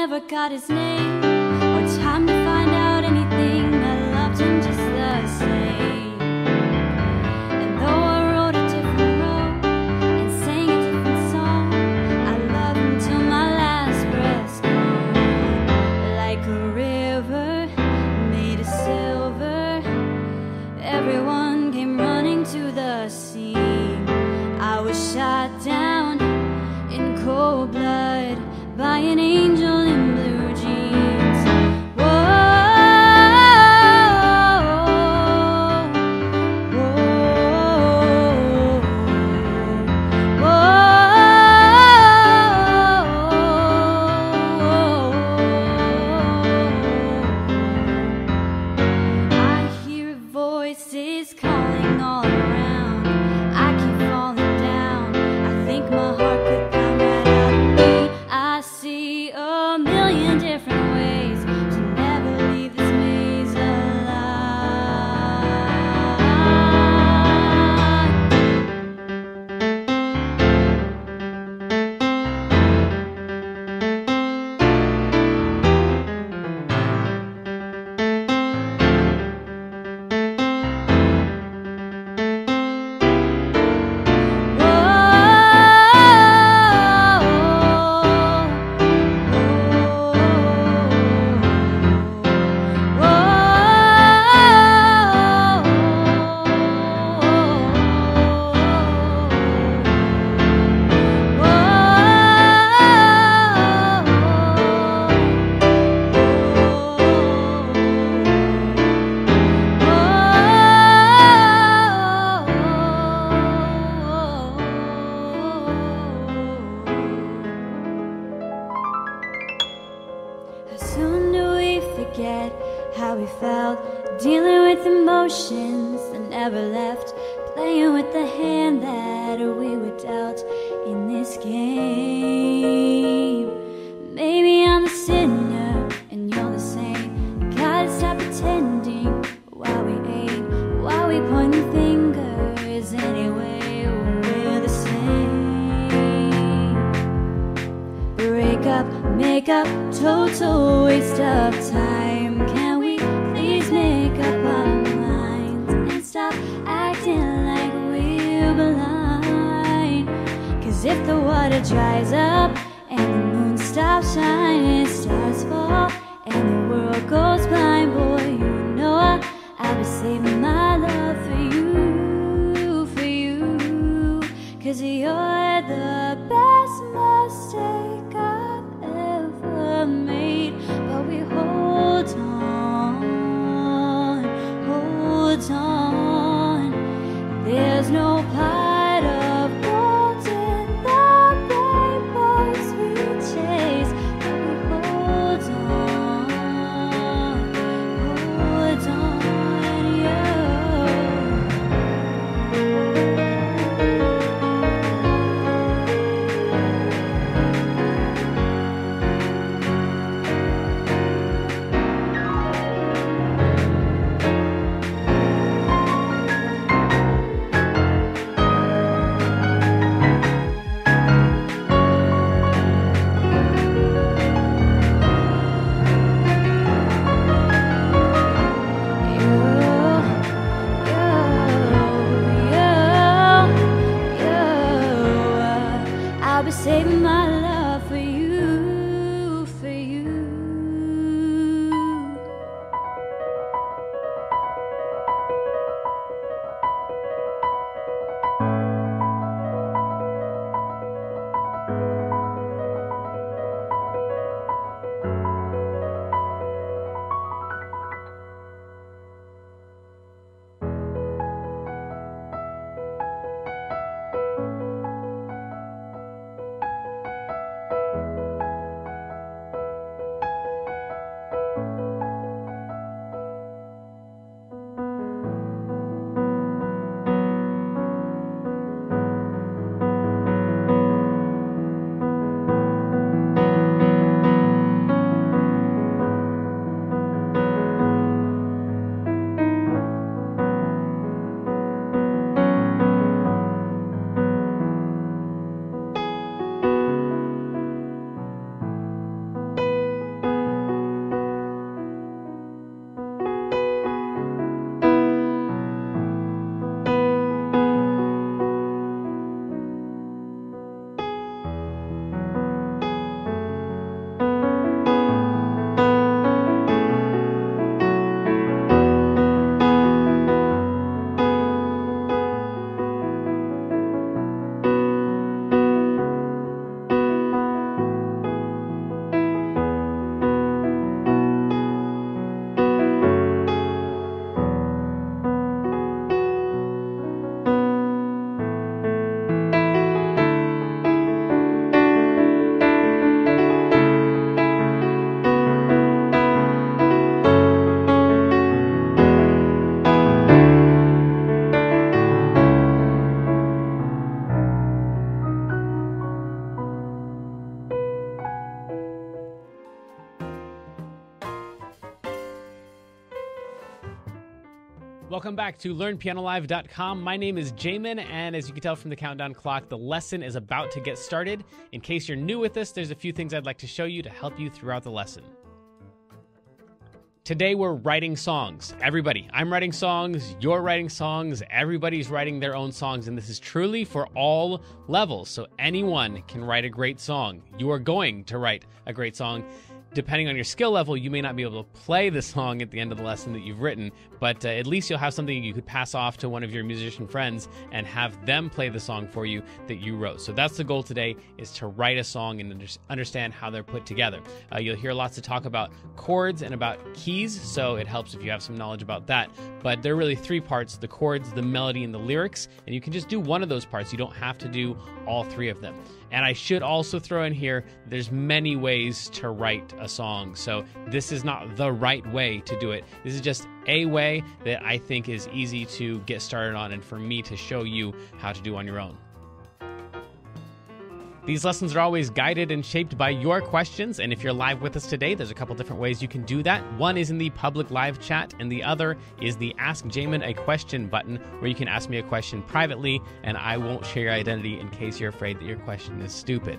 never got his name or time to find out anything. I loved him just the same. And though I wrote a different role and sang a different song, I love him till my last breath's gone. Like a river made of silver, everyone came running to the scene. I was shot down in cold blood by an angel in blue jeans. Whoa, whoa, whoa. I hear voices calling all around. I keep falling down. I think my heart could come right out of me. I see a million different ways to never leave this maze Soon do we forget how we felt, dealing with emotions that never left, playing with the hand that we were dealt in this game. Maybe I'm the sinner and you're the saint. Gotta stop pretending while we ate, while we pointing fingers anyway, we're the same. Break up, make up, total waste of time. Can we please make up our minds and stop acting like we're blind? Cause if the water dries up and the moon stops shining, stars fall and the world goes blind, boy, you know I'll be saving my love for you, for you. Cause you're the best mistake I've ever made. But we hold on, hold on. There's no pot of gold in the rainbows we chase. But we hold on, yeah. Welcome back to LearnPianoLive.com. My name is Jamin, and as you can tell from the countdown clock, the lesson is about to get started. In case you're new with this, there's a few things I'd like to show you to help you throughout the lesson. Today we're writing songs. Everybody, I'm writing songs, you're writing songs, everybody's writing their own songs, and this is truly for all levels. So anyone can write a great song. You are going to write a great song. Depending on your skill level, you may not be able to play the song at the end of the lesson that you've written, but at least you'll have something you could pass off to one of your musician friends and have them play the song for you that you wrote. So that's the goal today, is to write a song and understand how they're put together. You'll hear lots of talk about chords and about keys, so it helps if you have some knowledge about that. But there are really three parts: the chords, the melody, and the lyrics, and you can just do one of those parts. You don't have to do all three of them. And I should also throw in here, there's many ways to write a song. So this is not the right way to do it. This is just a way that I think is easy to get started on and for me to show you how to do on your own. These lessons are always guided and shaped by your questions, and if you're live with us today, there's a couple different ways you can do that. One is in the public live chat, and the other is the Ask Jamin a Question button, where you can ask me a question privately, and I won't share your identity in case you're afraid that your question is stupid.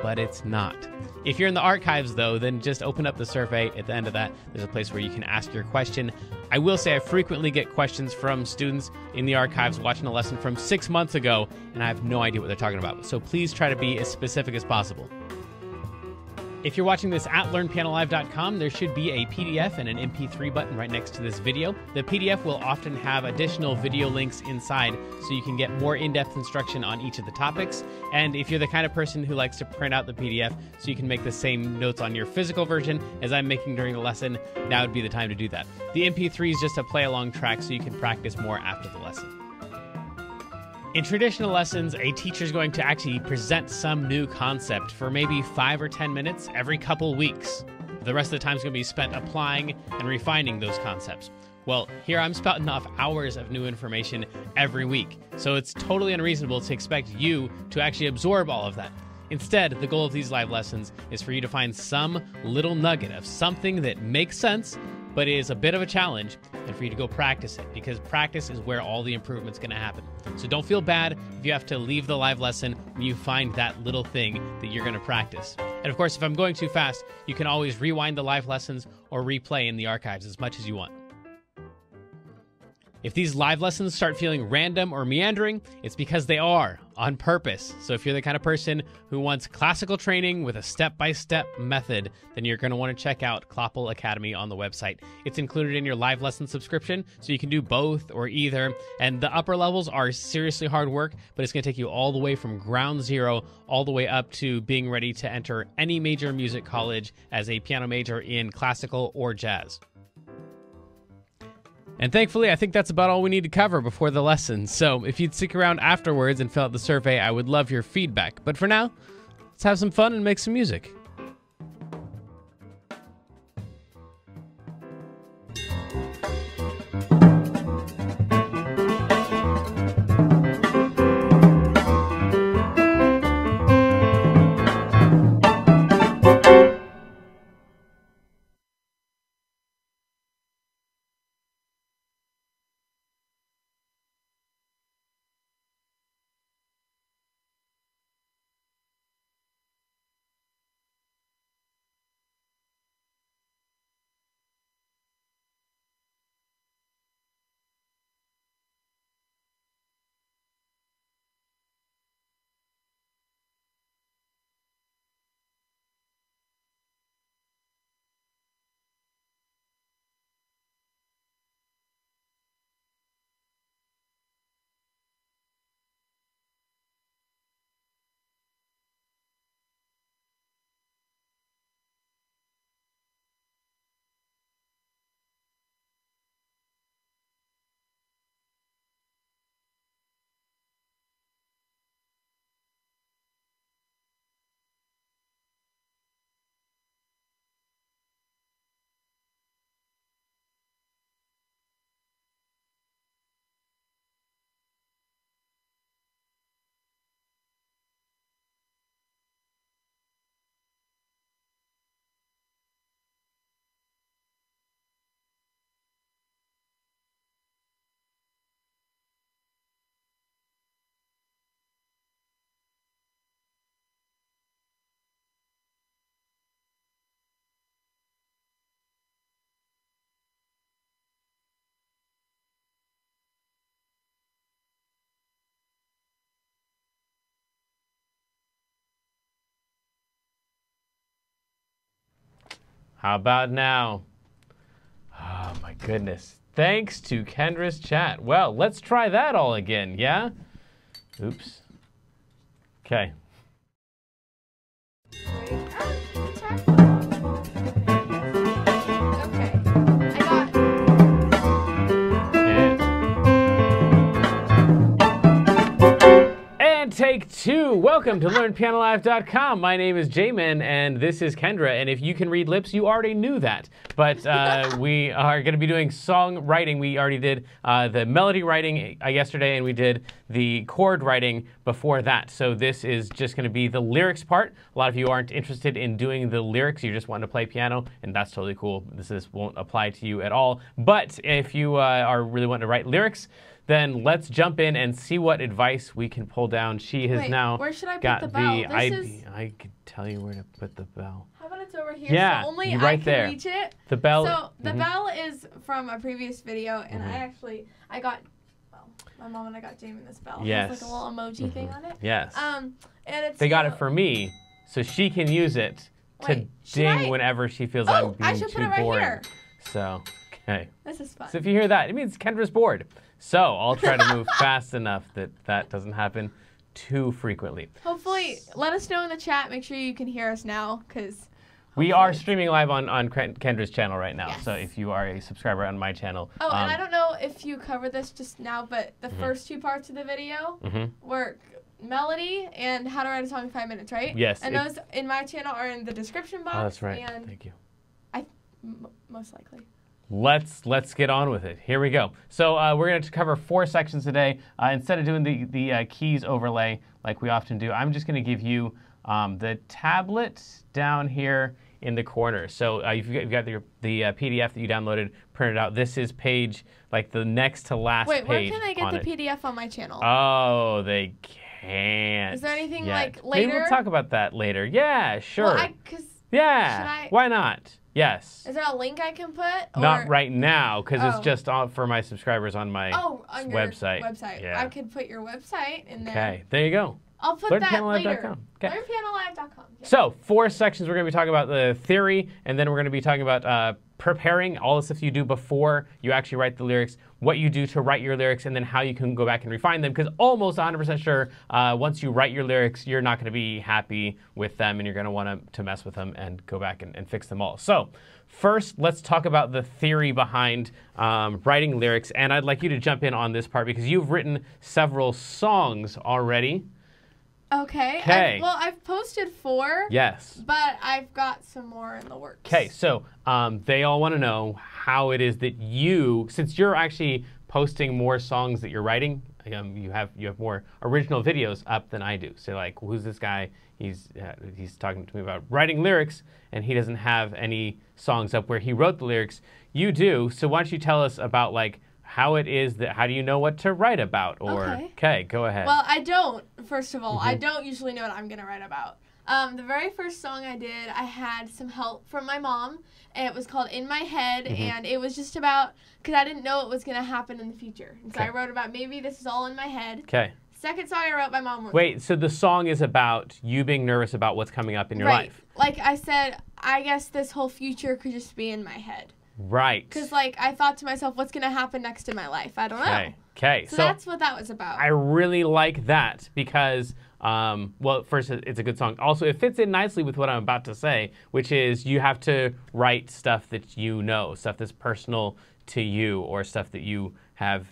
But it's not. If you're in the archives, though, then just open up the survey. At the end of that, there's a place where you can ask your question. I will say I frequently get questions from students in the archives watching a lesson from 6 months ago, and I have no idea what they're talking about. So please try to be as specific as possible. If you're watching this at LearnPianoLive.com, there should be a PDF and an MP3 button right next to this video. The PDF will often have additional video links inside, so you can get more in-depth instruction on each of the topics. And if you're the kind of person who likes to print out the PDF so you can make the same notes on your physical version as I'm making during the lesson, now would be the time to do that. The MP3 is just a play-along track so you can practice more after the lesson. In traditional lessons, a teacher is going to actually present some new concept for maybe 5 or 10 minutes every couple weeks. The rest of the time is going to be spent applying and refining those concepts. Well, here I'm spouting off hours of new information every week, so it's totally unreasonable to expect you to actually absorb all of that. Instead, the goal of these live lessons is for you to find some little nugget of something that makes sense, but is a bit of a challenge, and for you to go practice it, because practice is where all the improvement's going to happen. So don't feel bad if you have to leave the live lesson when you find that little thing that you're going to practice. And of course, if I'm going too fast, you can always rewind the live lessons or replay in the archives as much as you want. If these live lessons start feeling random or meandering, it's because they are, on purpose. So if you're the kind of person who wants classical training with a step-by-step method, then you're going to want to check out Kloppel Academy on the website. It's included in your live lesson subscription, so you can do both or either. And the upper levels are seriously hard work, but it's going to take you all the way from ground zero all the way up to being ready to enter any major music college as a piano major in classical or jazz. And thankfully, I think that's about all we need to cover before the lesson. So if you'd stick around afterwards and fill out the survey, I would love your feedback. But for now, let's have some fun and make some music. How about now? Oh, my goodness. Thanks to Kendra's chat. Well, let's try that all again, yeah? Oops. Okay. Take two. Welcome to LearnPianoLive.com. My name is Jamin, and this is Kendra. And if you can read lips, you already knew that. But we are going to be doing songwriting. We already did the melody writing yesterday, and we did the chord writing before that. So this is just going to be the lyrics part. A lot of you aren't interested in doing the lyrics. You just want to play piano, and that's totally cool. This won't apply to you at all. But if you are really wanting to write lyrics, then let's jump in and see what advice we can pull down. She has now where should I got put the bell? I could tell you where to put the bell. How about it's over here? Yeah, so only right I there. can reach it. The bell. So the bell is from a previous video, and I got, well, my mom and I got Jamin this bell. Yes. It has like a little emoji thing on it. Yes. And it's. They got it for me, so she can use it to ding whenever she feels I'm being I should too put it right boring. here. So, okay. This is fun. So if you hear that, it means Kendra's bored. So I'll try to move fast enough that that doesn't happen too frequently. Hopefully, let us know in the chat. Make sure you can hear us now, because we are streaming live on Kendra's channel right now. Yes. So if you are a subscriber on my channel. Oh, and I don't know if you covered this just now, but the first two parts of the video were melody and how to write a song in 5 minutes, right? Yes. And those in my channel are in the description box. Oh, that's right. And thank you. Most likely. Let's get on with it. Here we go. So we're going to cover 4 sections today. Instead of doing the keys overlay like we often do, I'm just going to give you the tablet down here in the corner. So you've got the PDF that you downloaded printed out. This is page, like the next to last page. Wait, where can I get the PDF on my channel? Oh, they can't. Is there anything yet. like later? Maybe we'll talk about that later. Yeah, sure. Well, yeah. Why not? Yes. Is there a link I can put? Or? Not right now, because it's just for my subscribers on my on website. Your website. Yeah. I could put your website in there. Okay, there you go. I'll put that later. Okay. LearnPianoLive.com. Yeah. So 4 sections. We're going to be talking about the theory, and then we're going to be talking about preparing, all the stuff you do before you actually write the lyrics, what you do to write your lyrics, and then how you can go back and refine them. Because almost 100% sure, once you write your lyrics, you're not going to be happy with them, and you're going to want to mess with them and go back and fix them all. So first, let's talk about the theory behind writing lyrics. And I'd like you to jump in on this part because you've written several songs already. Okay. I've posted 4. Yes. But I've got some more in the works. Okay, so they all want to know how it is that you, since you're actually posting more songs that you're writing, you have more original videos up than I do. So like, who's this guy? He's talking to me about writing lyrics, and he doesn't have any songs up where he wrote the lyrics. You do. So why don't you tell us about like how it is that, how do you know what to write about? Or okay, go ahead. Well, I don't. First of all, I don't usually know what I'm gonna write about. The very first song I did, I had some help from my mom, and it was called In My Head, and it was just about, because I didn't know it was gonna happen in the future. And so I wrote about maybe this is all in my head. Okay. Second song I wrote, my mom wrote. Wait, so the song is about you being nervous about what's coming up in your life. Like I said, I guess this whole future could just be in my head. Right. Because, like, I thought to myself, what's going to happen next in my life? I don't know. Okay. So that's what that was about. I really like that because, well, first, it's a good song. Also, it fits in nicely with what I'm about to say, which is you have to write stuff that you know, stuff that's personal to you, or stuff that you have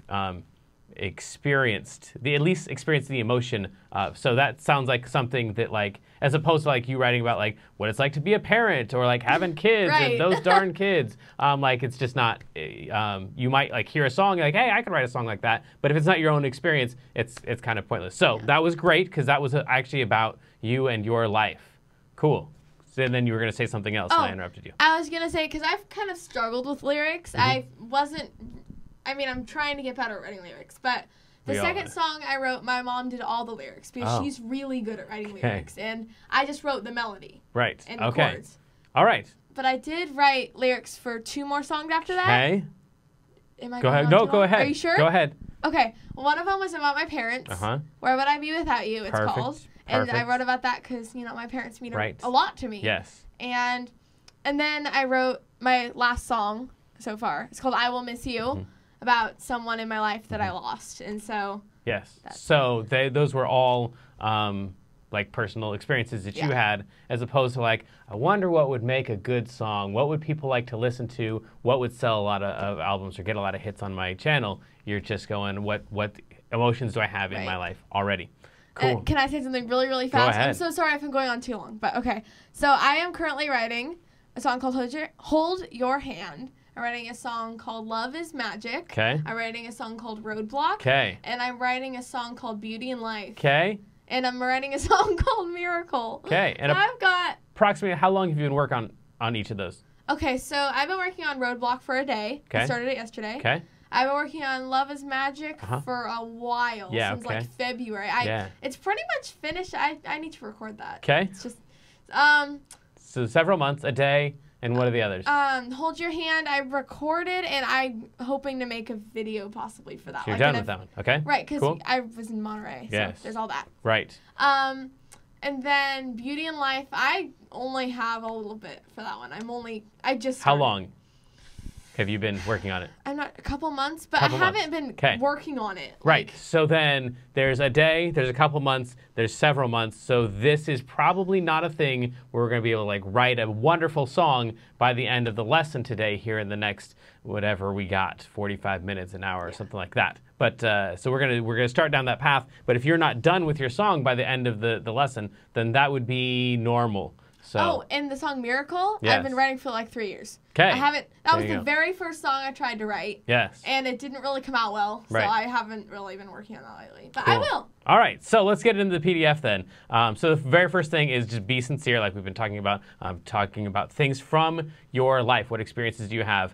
experienced, at least experienced the emotion of. So that sounds like something that, like, as opposed to like you writing about like what it's like to be a parent or like having kids and those darn kids. Like it's just not, you might like hear a song like, hey, I could write a song like that. But if it's not your own experience, it's kind of pointless. So that was great because that was actually about you and your life. Cool. So then you were going to say something else and I interrupted you. I was going to say, because I've kind of struggled with lyrics. I mean, I'm trying to get better at writing lyrics, but the second song I wrote, my mom did all the lyrics because she's really good at writing lyrics, and I just wrote the melody. Right. And the chords. All right. But I did write lyrics for 2 more songs after that. Okay. Am I go ahead. No, go ahead. Are you sure? Go ahead. Okay. Well, one of them was about my parents. Where would I be without you? It's called. And I wrote about that because, you know, my parents mean a lot to me. Yes. And And then I wrote my last song so far. It's called I Will Miss You, about someone in my life that I lost. And so... Yes. So those were all like personal experiences that you had, as opposed to like, I wonder what would make a good song. What would people like to listen to? What would sell a lot of albums or get a lot of hits on my channel? You're just going, what emotions do I have in my life already? Cool. Can I say something really, really fast? Go ahead. I'm so sorry if I'm going on too long, but okay. So I am currently writing a song called Hold Your Hand. I'm writing a song called Love is Magic. Okay. I'm writing a song called Roadblock. Okay. And I'm writing a song called Beauty and Life. Okay. And I'm writing a song called Miracle. Okay. And I've got... approximately how long have you been working on each of those? Okay, so I've been working on Roadblock for a day. Okay. I started it yesterday. Okay. I've been working on Love is Magic for a while, since like February. It's pretty much finished. I need to record that. Okay. It's just... So several months, a day, and what are the others? Hold Your Hand, I recorded, and I'm hoping to make a video possibly for that. So you're done with that one, okay? Right, because I was in Monterey, so there's all that. Right. And then Beauty and Life, I only have a little bit for that one. I just started. How long have you been working on it? I'm not, a couple months, but I haven't been working on it. Right. So then there's a day, there's a couple months, there's several months. So this is probably not a thing where we're going to be able to like write a wonderful song by the end of the lesson today here in the next whatever we got, 45 minutes, an hour, or something like that. But so we're gonna start down that path. But if you're not done with your song by the end of the lesson, then that would be normal. So. Oh, and the song Miracle, I've been writing for like 3 years. Okay. That was the very first song I tried to write. Yes. And it didn't really come out well, so I haven't really been working on that lately. But I will. All right, so let's get into the PDF then. So the very first thing is just be sincere, like we've been talking about things from your life. What experiences do you have?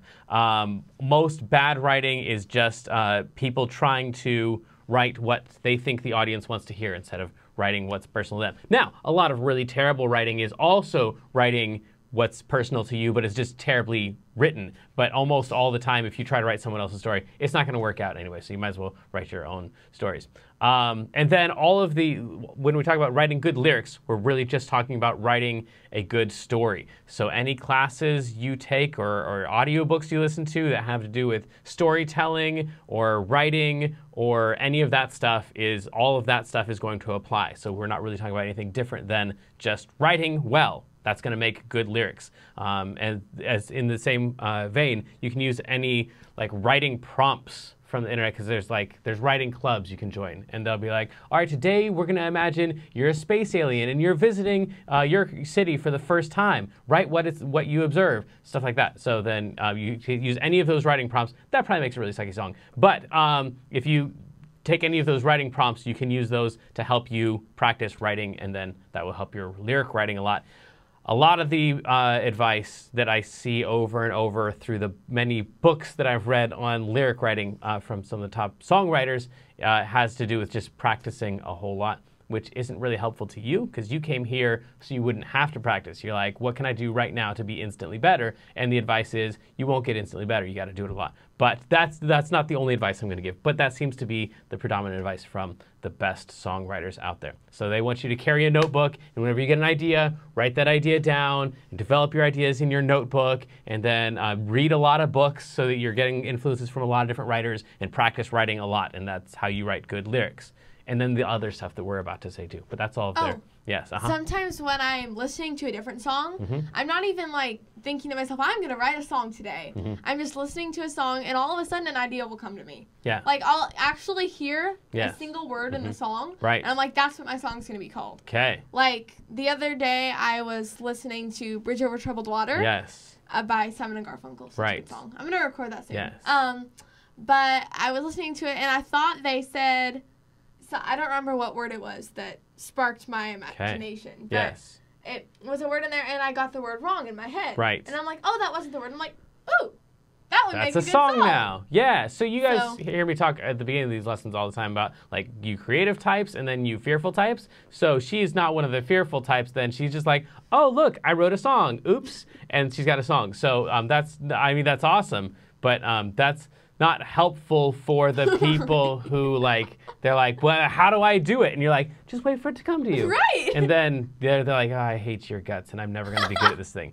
Most bad writing is just people trying to write what they think the audience wants to hear instead of writing what's personal to them. Now, a lot of really terrible writing is also writing what's personal to you, but it's just terribly written. But almost all the time, if you try to write someone else's story, it's not going to work out anyway, so you might as well write your own stories. And then when we talk about writing good lyrics, we're really just talking about writing a good story. So any classes you take or audiobooks you listen to that have to do with storytelling or writing or any of that stuff, all of that stuff is going to apply. So we're not really talking about anything different than just writing well. That's going to make good lyrics. And as in the same vein, you can use any like writing prompts from the internet, because there's writing clubs you can join, and they'll be like, all right, today we're going to imagine you're a space alien and you're visiting your city for the first time. Write what you observe, stuff like that. So then you can use any of those writing prompts. That probably makes a really sucky song. But if you take any of those writing prompts, you can use those to help you practice writing, and then that will help your lyric writing a lot. A lot of the advice that I see over and over through the many books that I've read on lyric writing from some of the top songwriters has to do with just practicing a whole lot, which isn't really helpful to you because you came here so you wouldn't have to practice. You're like, what can I do right now to be instantly better? And the advice is you won't get instantly better. You got to do it a lot. But that's not the only advice I'm going to give. But that seems to be the predominant advice from the best songwriters out there. So they want you to carry a notebook, and whenever you get an idea, write that idea down and develop your ideas in your notebook, and then read a lot of books so that you're getting influences from a lot of different writers, and practice writing a lot, and that's how you write good lyrics. And then the other stuff that we're about to say too. But that's all there. Yes. Sometimes when I'm listening to a different song, I'm not even like thinking to myself, I'm going to write a song today. I'm just listening to a song, and all of a sudden an idea will come to me. Yeah. Like I'll actually hear a single word in the song. Right. And I'm like, that's what my song's going to be called. Okay. Like the other day I was listening to Bridge Over Troubled Water. Yes. By Simon and Garfunkel. Such a good song. I'm going to record that soon. Yes. But I was listening to it, and I thought they said... So I don't remember what word it was that sparked my imagination. But yes. It was a word in there, and I got the word wrong in my head. Right. And I'm like, oh, that wasn't the word. I'm like, ooh, that would make a good song now. Yeah. So you guys hear me talk at the beginning of these lessons all the time about like you creative types and then you fearful types. So she's not one of the fearful types. Then she's just like, oh, look, I wrote a song. Oops. And she's got a song. So that's awesome. But that's not helpful for the people who they're like, well, how do I do it? And you're like, just wait for it to come to you. Right. And then they're like, oh, I hate your guts and I'm never going to be good at this thing.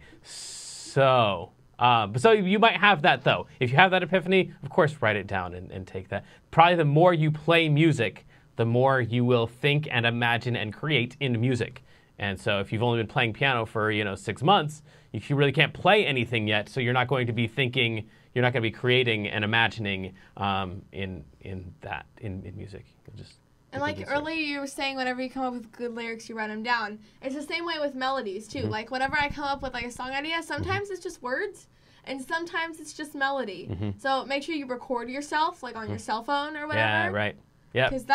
So you might have that, though. If you have that epiphany, of course, write it down and take that. Probably the more you play music, the more you will think and imagine and create in music. And so if you've only been playing piano for, 6 months, you really can't play anything yet, so you're not going to be thinking, you're not going to be creating and imagining in music. And like earlier you were saying, whenever you come up with good lyrics, you write them down. It's the same way with melodies, too. Mm-hmm. Like, whenever I come up with, like, a song idea, sometimes it's just words, and sometimes it's just melody. Mm-hmm. So make sure you record yourself, like, on your cell phone or whatever. Yeah, right. Yeah. Because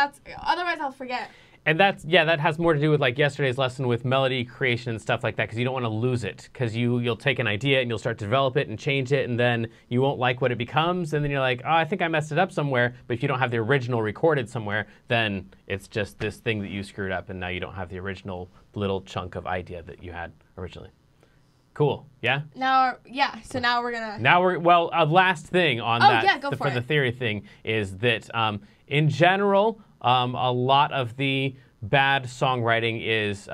otherwise I'll forget. And that has more to do with like yesterday's lesson with melody creation and stuff like that, because you don't want to lose it, because you'll take an idea and you'll start to develop it and change it, and then you won't like what it becomes, and then you're like, oh, I think I messed it up somewhere. But if you don't have the original recorded somewhere, then it's just this thing that you screwed up, and now you don't have the original little chunk of idea that you had originally. Cool. Yeah? So now we're going to... A last thing on that yeah, go for the theory thing is that in general, a lot of the bad songwriting is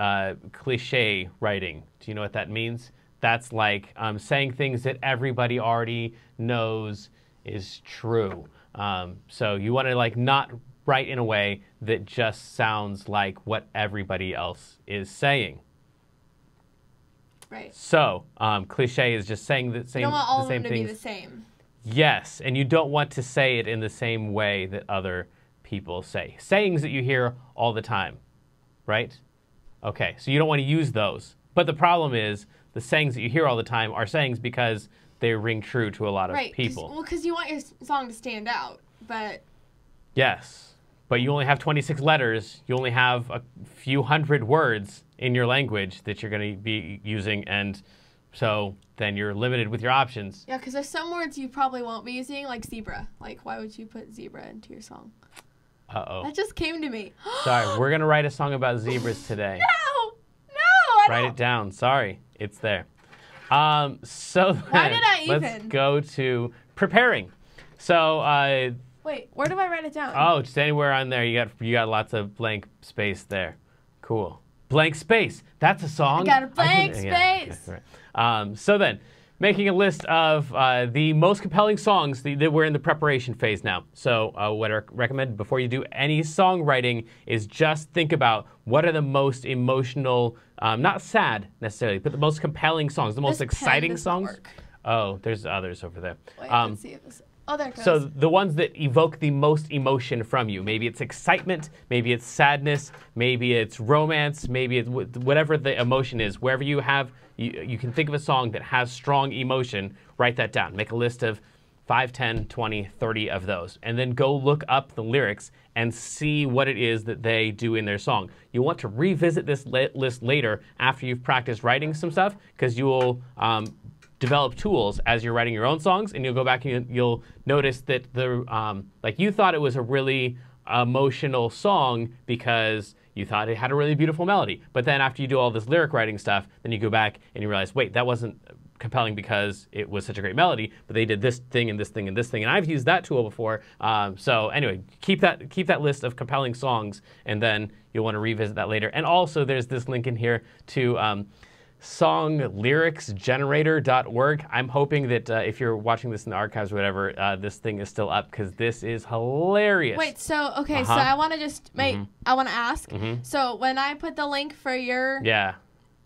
cliche writing. Do you know what that means? That's like saying things that everybody already knows is true. So you want to like not write in a way that just sounds like what everybody else is saying. Right. So cliche is just saying the same. You don't want all the same of them to things. be the same. Yes, and you don't want to say it in the same way that other people say. Sayings that you hear all the time, right? Okay, so you don't want to use those. But the problem is the sayings that you hear all the time are sayings because they ring true to a lot of people. Because you want your song to stand out, but... Yes, but you only have 26 letters. You only have a few hundred words in your language that you're going to be using, and so then you're limited with your options. Yeah, because there's some words you probably won't be using, like zebra. Like, why would you put zebra into your song? Uh-oh. That just came to me. Sorry, we're going to write a song about zebras today. No, I Write don't. it down. Sorry, it's there. So Why did I let's even? go to preparing. So, Wait, where do I write it down? oh, just anywhere on there. You got lots of blank space there. Cool. Blank space. That's a song. I got a blank Yeah, okay, space. right. So then, making a list of the most compelling songs that we're in the preparation phase now. So what I recommend before you do any songwriting is just think about what are the most emotional, not sad necessarily, but the most compelling songs, the most exciting songs. Work. Oh, there's others over there. Wait, let's see if this... Oh, there it goes. So the ones that evoke the most emotion from you. Maybe it's excitement, maybe it's sadness, maybe it's romance, maybe it's whatever the emotion is. Wherever you have, you can think of a song that has strong emotion, write that down. Make a list of 5, 10, 20, 30 of those. And then go look up the lyrics and see what it is that they do in their song. You want to revisit this list later after you've practiced writing some stuff, because you will develop tools as you're writing your own songs, and you'll go back and you'll notice that like you thought it was a really emotional song because you thought it had a really beautiful melody. But then after you do all this lyric writing stuff, then you go back and you realize, wait, that wasn't compelling because it was such a great melody, but they did this thing and this thing and this thing. And I've used that tool before. So anyway, keep that list of compelling songs, and then you'll want to revisit that later. And also there's this link in here to songlyricsgenerator.org. I'm hoping that if you're watching this in the archives or whatever, this thing is still up, because this is hilarious. Wait, so, okay, so I want to just make, I want to ask, so when I put the link for your... Yeah,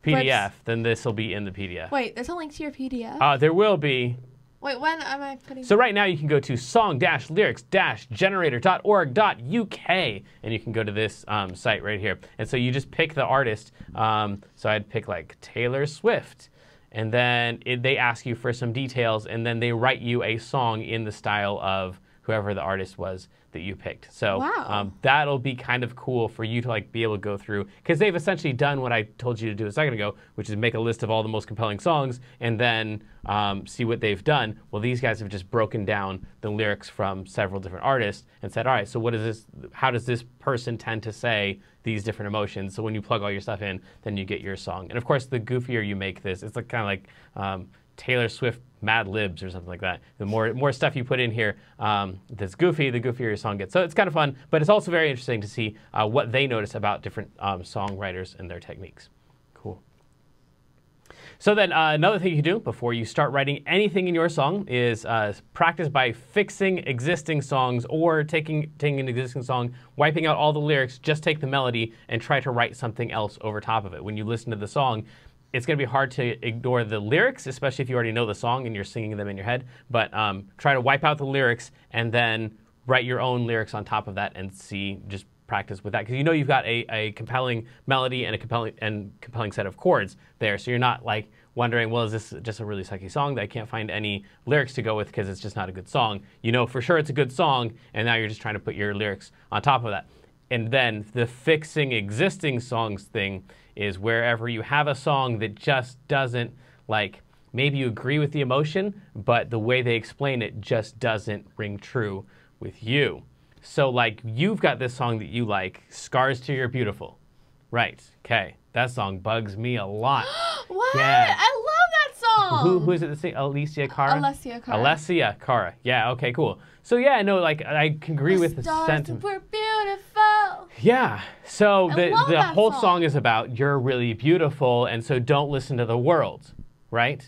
PDF, then this will be in the PDF. Wait, there's a link to your PDF? There will be. Wait, when am I putting... So right now you can go to song-lyrics-generator.org.uk, and you can go to this site right here. And so you just pick the artist. So I'd pick like Taylor Swift. And then they ask you for some details, and then they write you a song in the style of whoever the artist was that you picked. So that'll be kind of cool for you to like be able to go through, because they've essentially done what I told you to do a second ago, which is make a list of all the most compelling songs and then see what they've done. Well, these guys have just broken down the lyrics from several different artists and said, all right, so what is this? How does this person tend to say these different emotions? So when you plug all your stuff in, then you get your song. And of course, the goofier you make this, it's like kind of like Taylor Swift Mad Libs or something like that. The more stuff you put in here that's goofy, the goofier your song gets. So it's kind of fun, but it's also very interesting to see what they notice about different songwriters and their techniques. Cool. So then another thing you can do before you start writing anything in your song is practice by fixing existing songs or taking an existing song, wiping out all the lyrics, just take the melody and try to write something else over top of it. When you listen to the song, it's going to be hard to ignore the lyrics, especially if you already know the song and you're singing them in your head. But try to wipe out the lyrics and then write your own lyrics on top of that and just practice with that, because you know you've got a compelling melody and a compelling set of chords there, so you're not like wondering, well, is this just a really sucky song that I can't find any lyrics to go with because it's just not a good song. You know for sure it's a good song, and now you're just trying to put your lyrics on top of that. And then the fixing existing songs thing is wherever you have a song that just doesn't, like, maybe you agree with the emotion, but the way they explain it just doesn't ring true with you. So, like, you've got this song that you like, Scars to Your Beautiful. Right, okay. That song bugs me a lot. What? Yeah. I love that song. Who is it that sings? Alessia Cara? Alessia Cara. Alessia Cara. Yeah, okay, cool. So, yeah, no, like, I can agree with the sentiment. We're beautiful. Yeah, so the whole song is about you're really beautiful, and so don't listen to the world, right?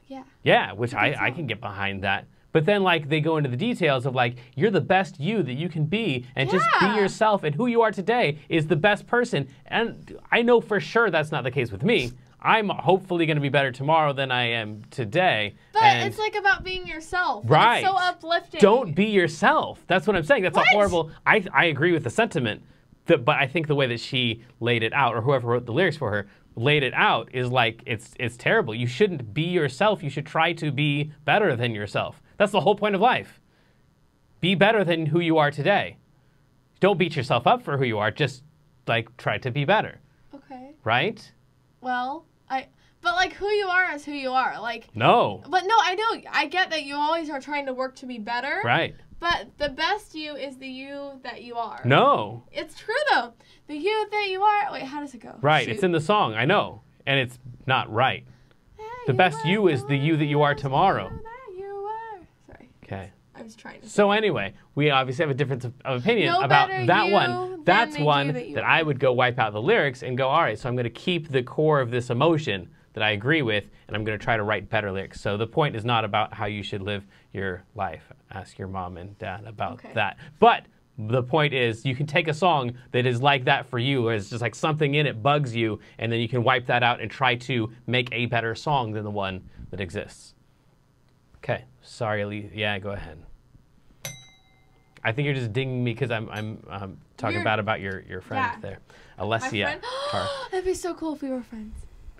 Yeah. Yeah, which I can get behind that. But then, like, they go into the details of, like, you're the best you that you can be, and just be yourself, and who you are today is the best person. And I know for sure that's not the case with me. I'm hopefully going to be better tomorrow than I am today. But it's, like, about being yourself. Right. It's so uplifting. Don't be yourself. That's what I'm saying. That's a horrible... I agree with the sentiment, but I think the way that she laid it out, or whoever wrote the lyrics for her, laid it out is, like, it's terrible. You shouldn't be yourself. You should try to be better than yourself. That's the whole point of life. Be better than who you are today. Don't beat yourself up for who you are. Just, like, try to be better. Okay. Right? Well, but, like, who you are is who you are. Like... No. But, no, I know. I get that you always are trying to work to be better. Right. But the best you is the you that you are. No. It's true, though. The you that you are... Wait, how does it go? Right. Shoot. It's in the song. I know. And it's not right. The best you is the you that you are tomorrow. Okay. I was trying to. So anyway, we obviously have a difference of opinion No about better that you one. That's than the one you that you that are. I would go wipe out the lyrics and go, all right, so I'm going to keep the core of this emotion that I agree with, and I'm going to try to write better lyrics. So the point is not about how you should live your life. Ask your mom and dad about that. But the point is, you can take a song that is like that for you, or it's just like something in it bugs you, and then you can wipe that out and try to make a better song than the one that exists. Okay, sorry, Elise. Yeah, go ahead. I think you're just dinging me because I'm talking bad about your friend there, Alessia Cara. That'd be so cool if we were friends.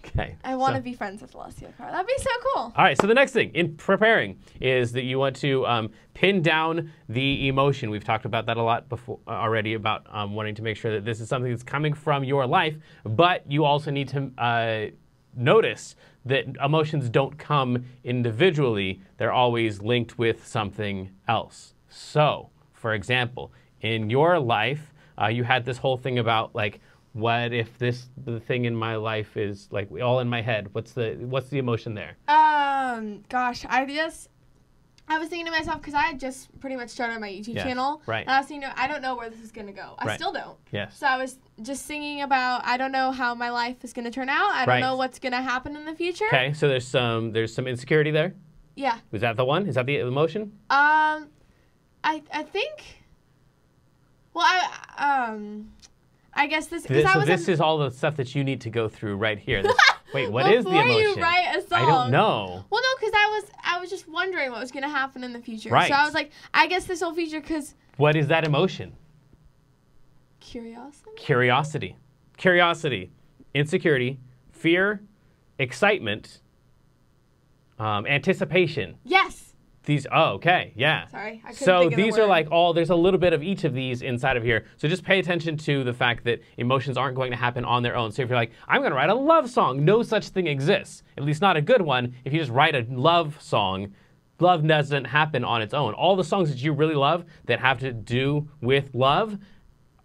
Okay. I want to be friends with Alessia Cara. That'd be so cool. All right. So the next thing in preparing is that you want to pin down the emotion. We've talked about that a lot before already about wanting to make sure that this is something that's coming from your life, but you also need to notice that emotions don't come individually. They're always linked with something else. So, for example, in your life, you had this whole thing about, like, what if the thing in my life is, like, all in my head? What's the emotion there? Gosh, I was thinking to myself, because I had just pretty much started my YouTube channel. Right. And I was thinking, I don't know where this is going to go. I still don't. Yes. So I was just singing about, I don't know how my life is going to turn out. I don't know what's going to happen in the future. Okay, so there's some insecurity there? Yeah. Was that the one? Is that the emotion? I think, well, I guess this, this is all the stuff that you need to go through right here. Wait, what is the emotion? Before you write a song. I don't know. Well, no, because I was just wondering what was going to happen in the future. Right. So I was like, I guess this whole future, because... What is that emotion? Curiosity? Curiosity. Insecurity. Fear. Excitement. Anticipation. Yes. Okay, yeah. Sorry, I couldn't So think of the these are word. like there's a little bit of each of these inside of here. So just pay attention to the fact that emotions aren't going to happen on their own. So if you're like, I'm going to write a love song, no such thing exists. At least not a good one. If you just write a love song, love doesn't happen on its own. All the songs that you really love that have to do with love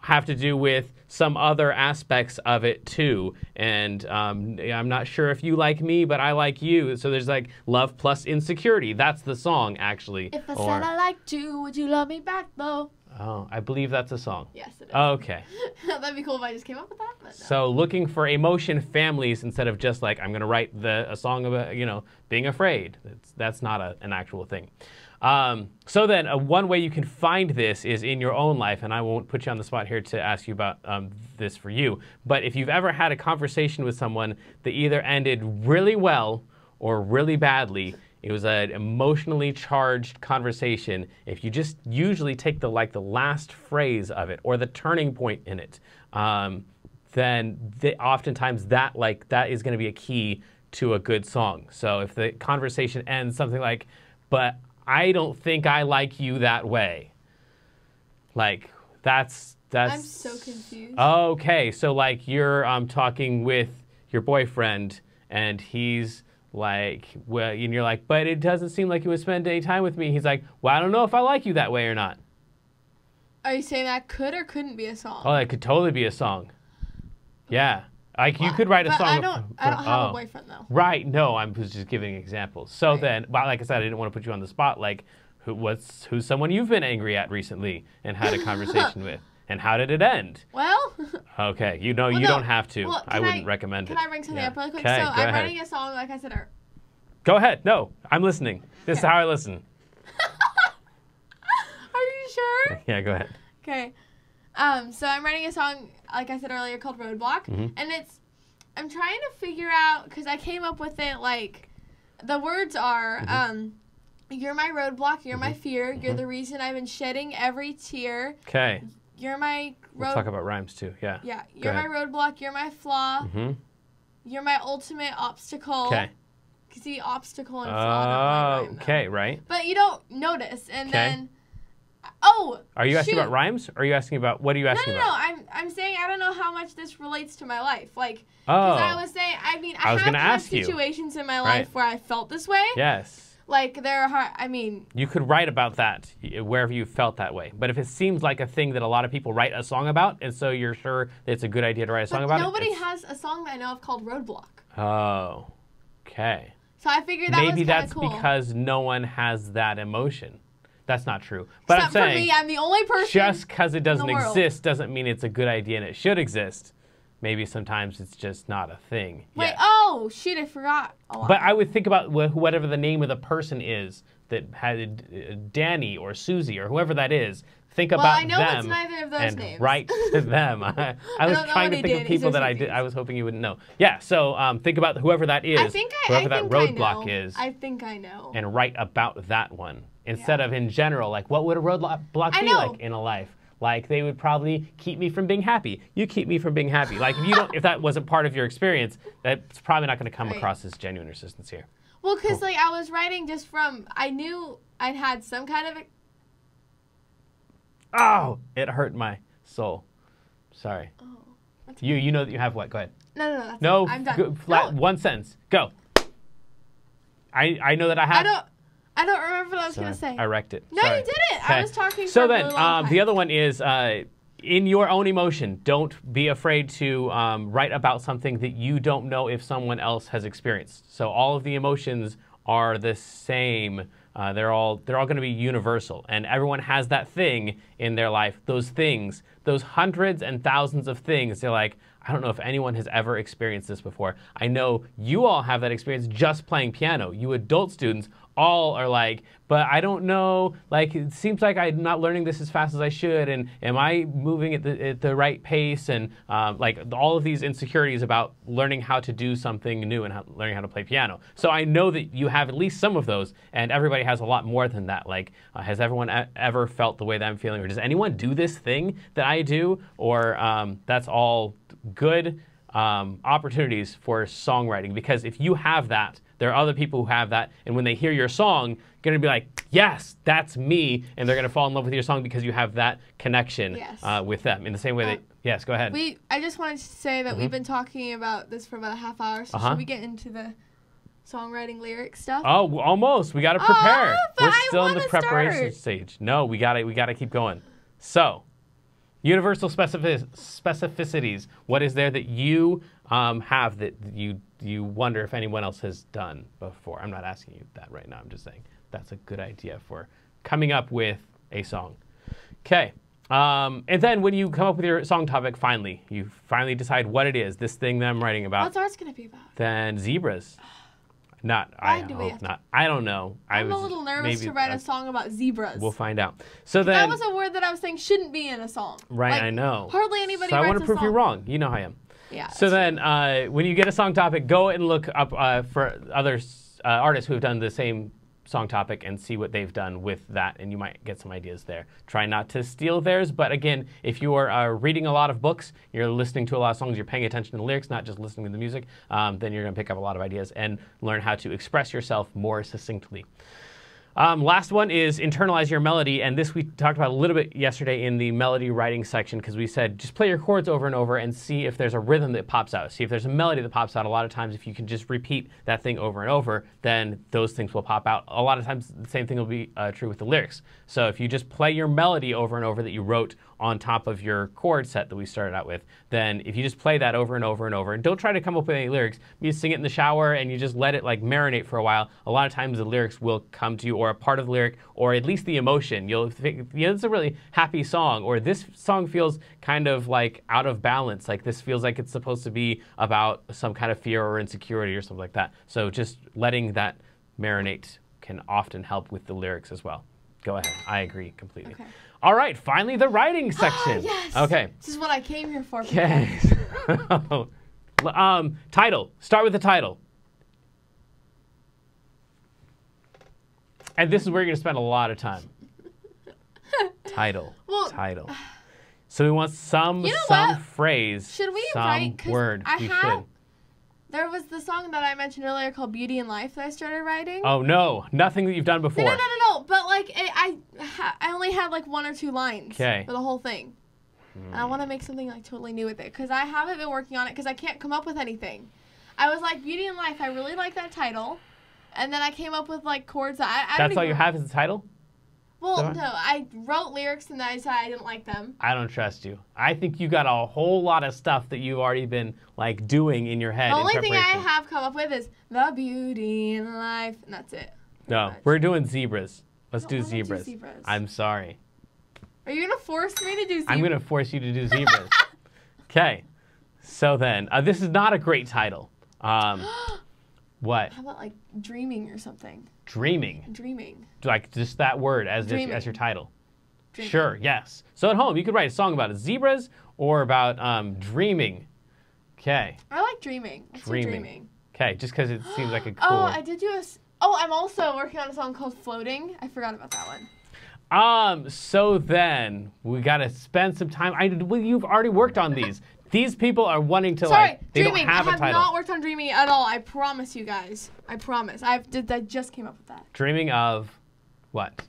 have to do with some other aspects of it too. And I'm not sure if you like me, but I like you. So there's like love plus insecurity. That's the song, actually. If I said I liked you, would you love me back though? Oh, I believe that's a song. Yes, it is. Okay. That'd be cool if I just came up with that. But no. So looking for emotion families instead of just like, I'm going to write a song about, being afraid. That's not an actual thing. So then one way you can find this is in your own life, and I won't put you on the spot here to ask you about this for you, but if you've ever had a conversation with someone that either ended really well or really badly, it was an emotionally charged conversation. If you just usually take the last phrase of it or the turning point in it, then oftentimes that is going to be a key to a good song. So if the conversation ends something like, but I don't think I like you that way. Like that's. I'm so confused. Okay, so like you're talking with your boyfriend and he's like, well, and you're like, but it doesn't seem like you would spend any time with me. He's like, well, I don't know if I like you that way or not. Are you saying that could or couldn't be a song? Oh, that could totally be a song. Yeah. Like you could write a song. I don't have a boyfriend though. Right. No, I was just giving examples. So then, well, like I said, I didn't want to put you on the spot. Like, who's someone you've been angry at recently and had a conversation with? And how did it end? Well. Okay. You don't have to. Well, I wouldn't recommend it. Can I bring something up really quick? Okay, So I'm ahead. writing a song, like I said. Go ahead. No, I'm listening. This is how I listen. Are you sure? Yeah, go ahead. Okay. So I'm writing a song, like I said earlier, called Roadblock. Mm-hmm. And I'm trying to figure out, because I came up with it, like, the words are, you're my roadblock, you're my fear, you're the reason I've been shedding every tear. Okay. You're my We'll talk about rhymes too, yeah. Yeah, you're my roadblock, you're my flaw, you're my ultimate obstacle. Okay. See, obstacle and flaw don't rhyme, okay, right. But you don't notice, and then... Are you asking about rhymes? Or are you asking about, what are you asking about? No, I'm saying I don't know how much this relates to my life. Like, because I was saying, I have had situations in my life where I felt this way. Yes. Like, you could write about that wherever you felt that way. But if it seems like a thing that a lot of people write a song about, and so you're sure that it's a good idea to write a song about nobody has a song that I know of called Roadblock. Oh, okay. So I figured that was maybe kind of that's cool. because no one has that emotion. That's not true. But Except I'm saying, for me, I'm the only person just because it doesn't in the world. exist doesn't mean it's a good idea and it should exist. Maybe sometimes it's just not a thing. Wait, yet. oh, shoot, I forgot a lot. But I would think about whatever the name of the person is that had Danny or Susie or whoever that is. Think about I know them it's neither of those and names. write to them. I was trying to think of people that I was hoping you wouldn't know. Yeah, so think about whoever that is, whoever that roadblock is. I think I know. And write about that one instead of in general. Like, what would a roadblock be like in a life? Like, they would probably keep me from being happy. You keep me from being happy. Like, if that wasn't part of your experience, that's probably not going to come across as genuine or sincere. Well, because I was writing just from, I knew I'd had some kind of. Oh, it hurt my soul. Sorry. Oh. You know that you have what? Go ahead. No, I'm done. One sentence. Go. I know that I have. I don't remember what I was going to say. I wrecked it. No, Sorry. you didn't. Okay. I was talking so for a really long time. The other one is in your own emotion. Don't be afraid to write about something that you don't know if someone else has experienced. So all of the emotions are the same. They're all going to be universal, and everyone has that thing in their life. Those things, those hundreds and thousands of things. They're like, I don't know if anyone has ever experienced this before. I know you all have that experience just playing piano. You adult students all are like, but I don't know, like, it seems like I'm not learning this as fast as I should, and am I moving at the right pace, and like all of these insecurities about learning how to do something new and learning how to play piano. So I know that you have at least some of those, and everybody has a lot more than that. Like, has everyone ever felt the way that I'm feeling, or does anyone do this thing that I do, or that's all good opportunities for songwriting, because if you have that, there are other people who have that, and when they hear your song, going to be like, yes, that's me, and they're going to fall in love with your song because you have that connection with them. In the same way that, yes, go ahead. I just wanted to say that we've been talking about this for about a half hour, so should we get into the songwriting lyric stuff? Oh, almost. We got to prepare. But We're still in the preparation stage. No, we got to keep going. So, universal specificities. What is there that you have that you wonder if anyone else has done before? I'm not asking you that right now. I'm just saying that's a good idea for coming up with a song. Okay. And then when you come up with your song topic, you finally decide what it is, this thing that I'm writing about. What's ours going to be about? Then zebras. I hope not. I don't know. I'm a little nervous to write a song about zebras. We'll find out. So then, that was a word that I was saying shouldn't be in a song. Right, like, I know. Hardly anybody so writes a song. I want to prove you wrong. You know how I am. Yeah. So then, when you get a song topic, go and look up for other artists who have done the same song topic and see what they've done with that, and you might get some ideas there. Try not to steal theirs, but again, if you are reading a lot of books, you're listening to a lot of songs, you're paying attention to the lyrics, not just listening to the music, then you're going to pick up a lot of ideas and learn how to express yourself more succinctly. Last one is internalize your melody, and this we talked about a little bit yesterday in the melody writing section, because we said just play your chords over and over and see if there's a rhythm that pops out. See if there's a melody that pops out. A lot of times if you can just repeat that thing over and over, then those things will pop out. A lot of times the same thing will be true with the lyrics. So if you just play your melody over and over that you wrote on top of your chord set that we started out with, then if you just play that over and over and over, and don't try to come up with any lyrics, you sing it in the shower and you just let it like marinate for a while, a lot of times the lyrics will come to you, or a part of the lyric, or at least the emotion. You'll think, it's a really happy song, or this song feels kind of like out of balance, like this feels like it's supposed to be about some kind of fear or insecurity or something like that. So just letting that marinate can often help with the lyrics as well. Go ahead. I agree completely. Okay. All right, finally the writing section. Yes. Okay. This is what I came here for. Okay. Title. Start with the title. And this is where you're going to spend a lot of time. Title. Well, title. So we want some phrase, should we some write, word. There was the song that I mentioned earlier called Beauty in Life that I started writing. Oh, no. Nothing that you've done before. No. But, like, I only had, like, 1 or 2 lines for the whole thing. And I want to make something, like, totally new with it. Because I haven't been working on it because I can't come up with anything. I was like, Beauty in Life, I really like that title. And then I came up with, like, chords that That's all you have is the title? Well, no, I wrote lyrics and I decided I didn't like them. I don't trust you. I think you got a whole lot of stuff that you've already been like doing in your head. The only thing I have come up with is the beauty in life, and that's it. No, we're doing zebras. Let's do zebras. zebras. I'm sorry. Are you gonna force me to do zebras? I'm gonna force you to do zebras. Okay. So then, this is not a great title. What? How about like dreaming or something? Dreaming. Dreaming. Like just that word as your title. Dreaming. Sure. Yes. So at home, you could write a song about zebras or about dreaming. Okay. I like dreaming. Let's do dreaming. Okay. Just because it seems like a cool. Oh, I did do a. Oh, I'm also working on a song called Floating. I forgot about that one. So then we gotta spend some time. You've already worked on these. These people are wanting to they dreaming. Don't have a title. I have not worked on dreaming at all. I promise you guys. I promise. I just came up with that. Dreaming of what?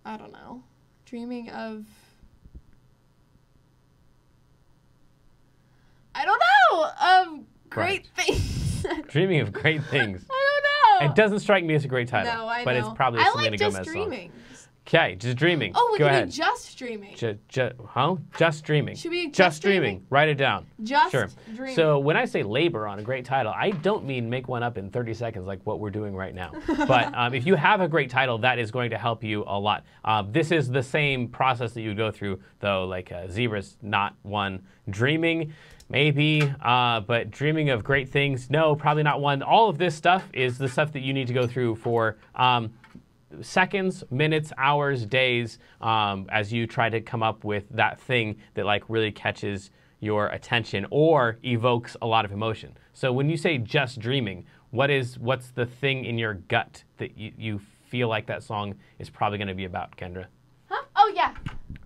I don't know. Dreaming of. I don't know. Of great things. Dreaming of great things. I don't know. It doesn't strike me as a great title. No, I know. But it's probably a Selena Gomez just dreaming. song. Okay, just dreaming. Oh, we Go can ahead. do just dreaming. Just dreaming. Should we just dreaming? Write it down. Just sure. dreaming. So when I say labor on a great title, I don't mean make one up in 30 seconds like what we're doing right now. But if you have a great title, that is going to help you a lot. This is the same process that you go through, though, like zebras, not one. Dreaming, maybe, but dreaming of great things, no, probably not one. All of this stuff is the stuff that you need to go through for seconds, minutes, hours, days, as you try to come up with that thing that like really catches your attention or evokes a lot of emotion. So when you say just dreaming, what's the thing in your gut that you feel like that song is probably going to be about, Kendra? Huh? Oh yeah.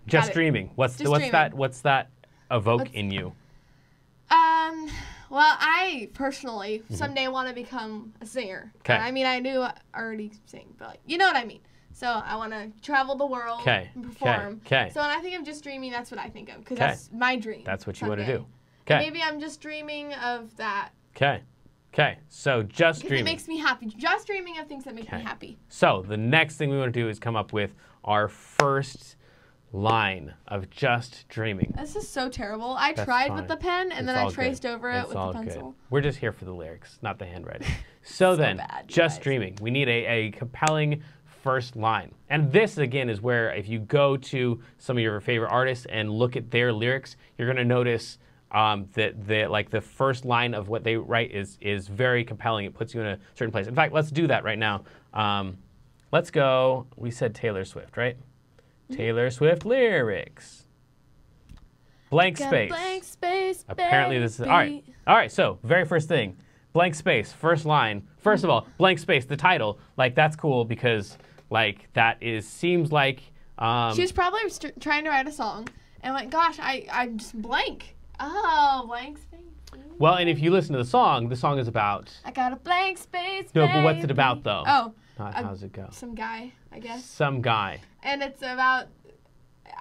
Just dreaming. What's that evoke in you? Well, I personally someday want to become a singer. Okay. I mean, I do already sing, but like, you know what I mean. So I want to travel the world and perform. Okay. So when I think of just dreaming, that's what I think of because that's my dream. That's what you want to do. Okay. Maybe I'm just dreaming of that. Okay. Okay. So just dreaming. It makes me happy. Just dreaming of things that make me happy. So the next thing we want to do is come up with our first line of just dreaming. This is so terrible. I tried with the pen and then I traced over it with the pencil. Good. We're just here for the lyrics, not the handwriting. So then, just dreaming. We need a compelling first line. And this, again, is where if you go to some of your favorite artists and look at their lyrics, you're going to notice that the first line of what they write is very compelling. It puts you in a certain place. In fact, let's do that right now. Let's go. We said Taylor Swift, right? Taylor Swift lyrics. Blank space. Blank space. Apparently this is all right. All right. So very first thing, blank space. First line. First of all, blank space. The title, like that's cool because like that seems like. She was probably trying to write a song and went, gosh, I'm just blank. Oh, blank space. Well, and if you listen to the song is about. I got a blank space. No, but what's it about though? Oh. How's it go? Some guy, I guess. Some guy. And it's about.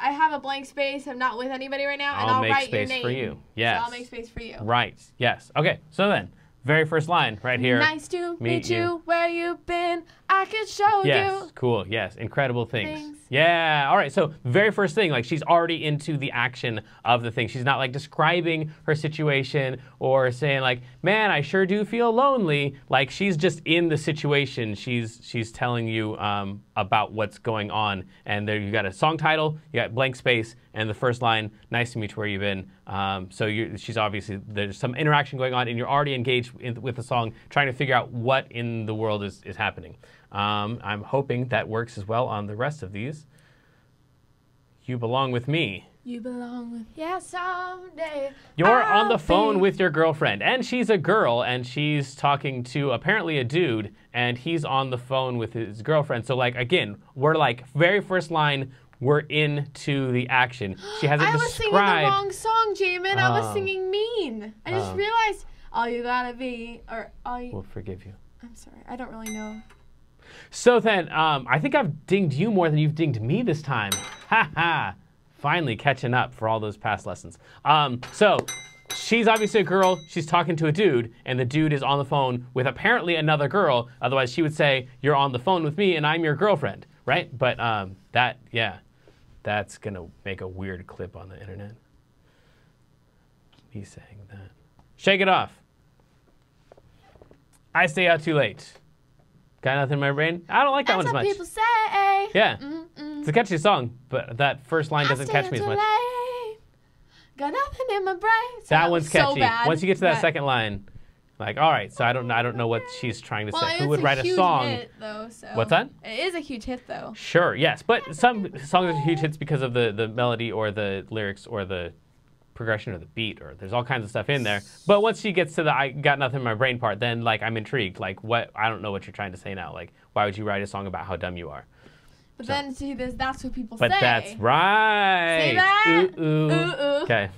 I have a blank space. I'm not with anybody right now, and I'll write your name. I'll make space for you. Yes. So I'll make space for you. Right. Yes. Okay. So then, very first line right here. Nice to meet you. Where you been? I could show you. Yes. Cool. Yes. Incredible things. Yeah. All right. So very first thing, like she's already into the action of the thing. She's not like describing her situation or saying like, man, I sure do feel lonely. Like she's just in the situation. She's telling you about what's going on. And there you got a song title, you got blank space, and the first line, nice to meet you, where you've been. So she's obviously, there's some interaction going on, and you're already engaged with the song, trying to figure out what in the world is happening. I'm hoping that works as well on the rest of these. You belong with me. You belong with yeah someday. You're on the phone with your girlfriend, and she's a girl, and she's talking to apparently a dude, and he's on the phone with his girlfriend. So like again, we're like very first line, we're into the action. She hasn't described. I was singing the wrong song, Jamin. I was singing Mean. I just realized all you gotta be or all you. We'll forgive you. I'm sorry. I don't really know. So then, I think I've dinged you more than you've dinged me this time. Ha ha! Finally catching up for all those past lessons. So she's obviously a girl. She's talking to a dude, and the dude is on the phone with apparently another girl. Otherwise, she would say, "You're on the phone with me, and I'm your girlfriend," right? But that's gonna make a weird clip on the internet. Me saying that. Shake it off. I stay out too late. Got nothing in my brain? I don't like that one as much. That's what people say. Yeah. It's a catchy song, but that first line doesn't catch me as much. Got nothing in my brain. That one's catchy. So bad, once you get to that second line, like, all right, so I don't know what she's trying to say. Who would write a song? Hit, though, so. What's that? It is a huge hit, though. Sure, yes, but some songs are huge hits because of the melody or the lyrics or the progression or the beat, or there's all kinds of stuff in there. But once she gets to the I got nothing in my brain part, then like I'm intrigued. Like what? I don't know what you're trying to say now. Like why would you write a song about how dumb you are? But then see, that's what people say. But that's right. Say that. Ooh, ooh. Ooh, ooh. Okay,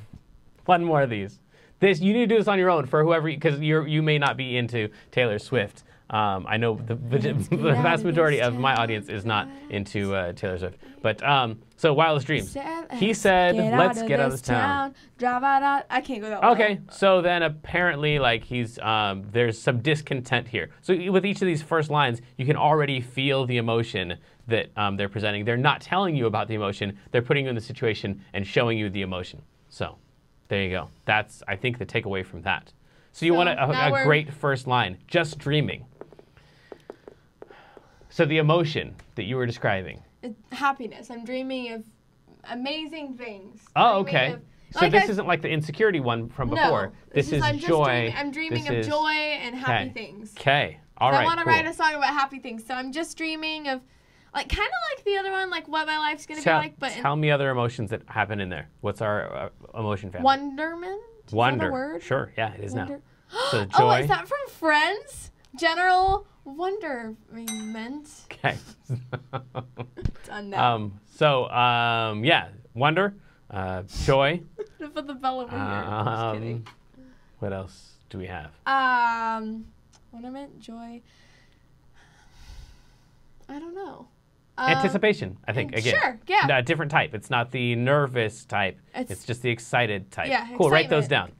one more of these. This you need to do this on your own for whoever, because you may not be into Taylor Swift. I know the vast majority of my audience is not into Taylor Swift. But so Wildest Dreams. He said, "Let's get out of this town." Drive out. I can't go that way. Okay, so then apparently, like he's there's some discontent here. So with each of these first lines, you can already feel the emotion that they're presenting. They're not telling you about the emotion. They're putting you in the situation and showing you the emotion. So there you go. That's I think the takeaway from that. So you want a great first line. Just dreaming. So the emotion that you were describing. Happiness. I'm dreaming of amazing things. Oh, okay. So this isn't like the insecurity one from before. No, this is joy. I'm dreaming of joy and happy things. Okay. All right. I want to write a song about happy things. So I'm just dreaming of, like, kind of like the other one, like what my life's going to be like. But tell me other emotions that happen in there. What's our emotion family? Wonderment. Wonder. Is that a word? Sure. Yeah, it is now. So joy. Oh, is that from Friends? General wonderment. Okay. Done now. Yeah, wonder, joy. Put the bell over here. Just kidding. What else do we have? Wonderment, joy. I don't know. Anticipation, I think, again. Sure, yeah. A different type. It's not the nervous type. It's just the excited type. Yeah, cool, write those down.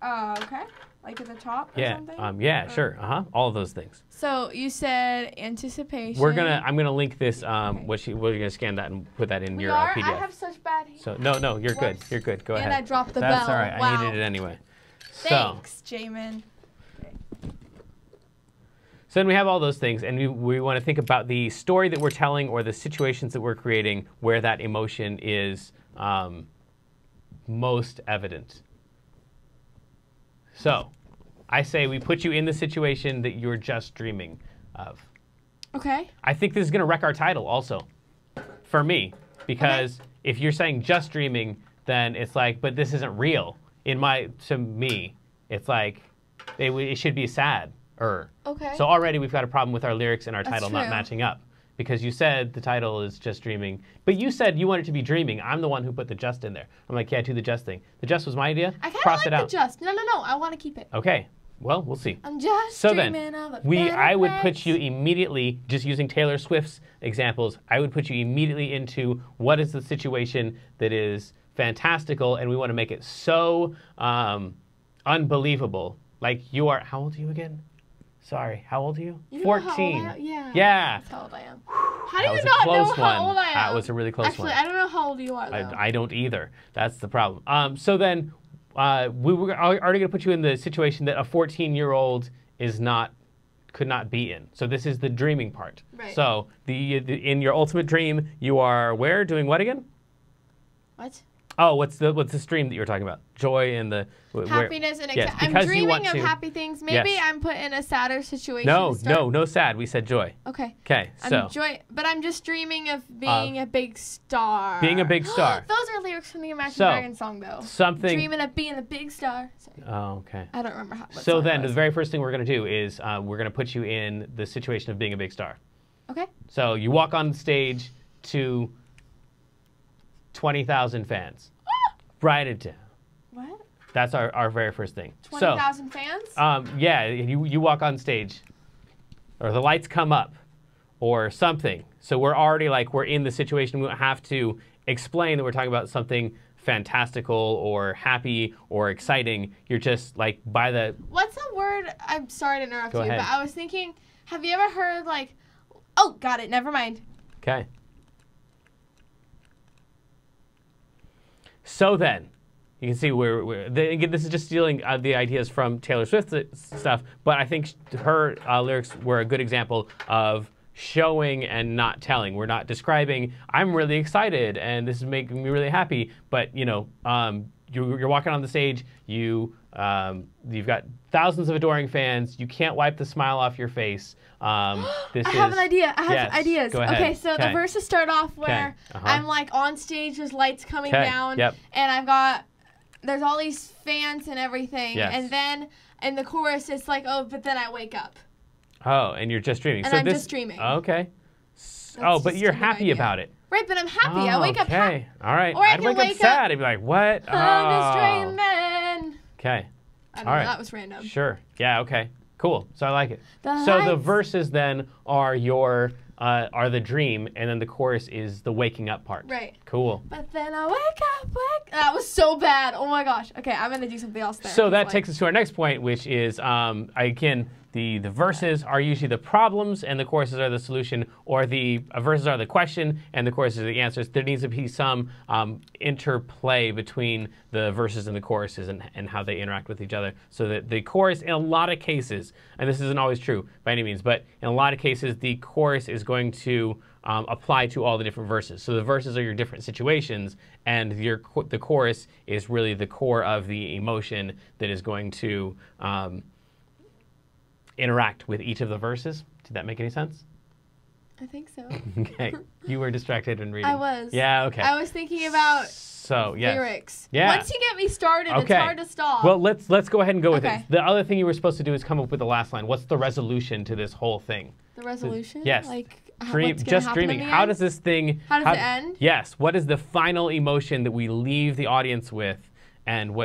Okay. Like at the top or something? Yeah, sure. All of those things. So you said anticipation. I'm gonna link this. We're gonna scan that and put that in your PDF. I have such bad hands. So no, you're good. You're good. Go ahead. And I dropped the bell. That's all right. Wow. I needed it anyway. Thanks, Jamin. So then we have all those things, and we want to think about the story that we're telling or the situations that we're creating where that emotion is most evident. So I say we put you in the situation that you're just dreaming of. Okay. I think this is going to wreck our title also, for me, because if you're saying just dreaming, then it's like, but this isn't real. To me, it's like it should be sad. Okay. So already we've got a problem with our lyrics and our title That's not matching up. Because you said the title is just dreaming. But you said you want it to be dreaming. I'm the one who put the just in there. I'm like, yeah, do the just thing. The just was my idea. I kind of like the just. No. I want to keep it. Okay. Well, we'll see. I'm just dreaming of a better I would place. put you immediately, just using Taylor Swift's examples, I would put you immediately into what is the situation that is fantastical, and we want to make it so unbelievable. Like you are, how old are you again? Sorry, how old are you? 14. How old I am? Yeah. Yeah. That's how old I am. How do you not know how old I am? That was a really close one. Actually, I don't know how old you are, though. I don't either. That's the problem. So then we were already going to put you in the situation that a 14-year-old could not be in. So this is the dreaming part. Right. So in your ultimate dream, you are where? Doing what again? What? Oh, what's the stream that you were talking about? Joy and the happiness and yes, I'm dreaming of happy things. Maybe I'm put in a sadder situation. No sad. We said joy. Okay. Okay. So but I'm just dreaming of being a big star. Being a big star. Those are lyrics from the Imagine Dragons song, though. Dreaming of being a big star. Sorry. Oh, okay. I don't remember how. So then, the very first thing we're going to do is we're going to put you in the situation of being a big star. Okay. So you walk on stage to 20,000 fans. Write it down. What? That's our very first thing. 20,000 fans? Yeah, you walk on stage, or the lights come up, or something. So we're already we're in the situation. We don't have to explain that we're talking about something fantastical or happy or exciting. You're just by the... What's a word? I'm sorry to interrupt you, ahead. but I was thinking, have you ever heard oh, got it, never mind. Okay. So then, you can see again, this is just stealing the ideas from Taylor Swift's stuff, but I think her lyrics were a good example of showing and not telling. We're not describing, I'm really excited and this is making me really happy, but you're walking on the stage, you've got thousands of adoring fans, you can't wipe the smile off your face. I have an idea. I have ideas. Go ahead. Okay, so the verses start off where I'm on stage, there's lights coming down, and there's all these fans and everything, and then in the chorus it's but then I wake up. Oh, and you're just dreaming. And I'm just dreaming. Okay. But you're happy about it. Right, but I'm happy. I wake up happy. Okay, all right. Or I'd wake up sad. I'd be like, what? I'm just dreaming. Okay. I don't know, that was random. Sure. Yeah, okay. Cool. So I like it. The verses then are are the dream, and then the chorus is the waking up part. Right. Cool. But then I wake up. That was so bad. Oh my gosh. Okay, I'm gonna do something else there. So that takes us to our next point, which is again, the verses are usually the problems and the choruses are the solution, or the verses are the question and the choruses are the answers. There needs to be some interplay between the verses and the choruses and how they interact with each other, so that the chorus, in a lot of cases, and this isn't always true by any means, but in a lot of cases, the chorus is going to apply to all the different verses. So the verses are your different situations, and the chorus is really the core of the emotion that is going to interact with each of the verses. Did that make any sense? I think so. Okay. You were distracted in reading. I was. Yeah, okay. I was thinking about lyrics. Yeah. Once you get me started, it's hard to stop. Well, let's go ahead and go with it. The other thing you were supposed to do is come up with the last line. What's the resolution to this whole thing? The resolution? Yes. Just dreaming. How does this thing... How does it end? Yes. What is the final emotion that we leave the audience with, and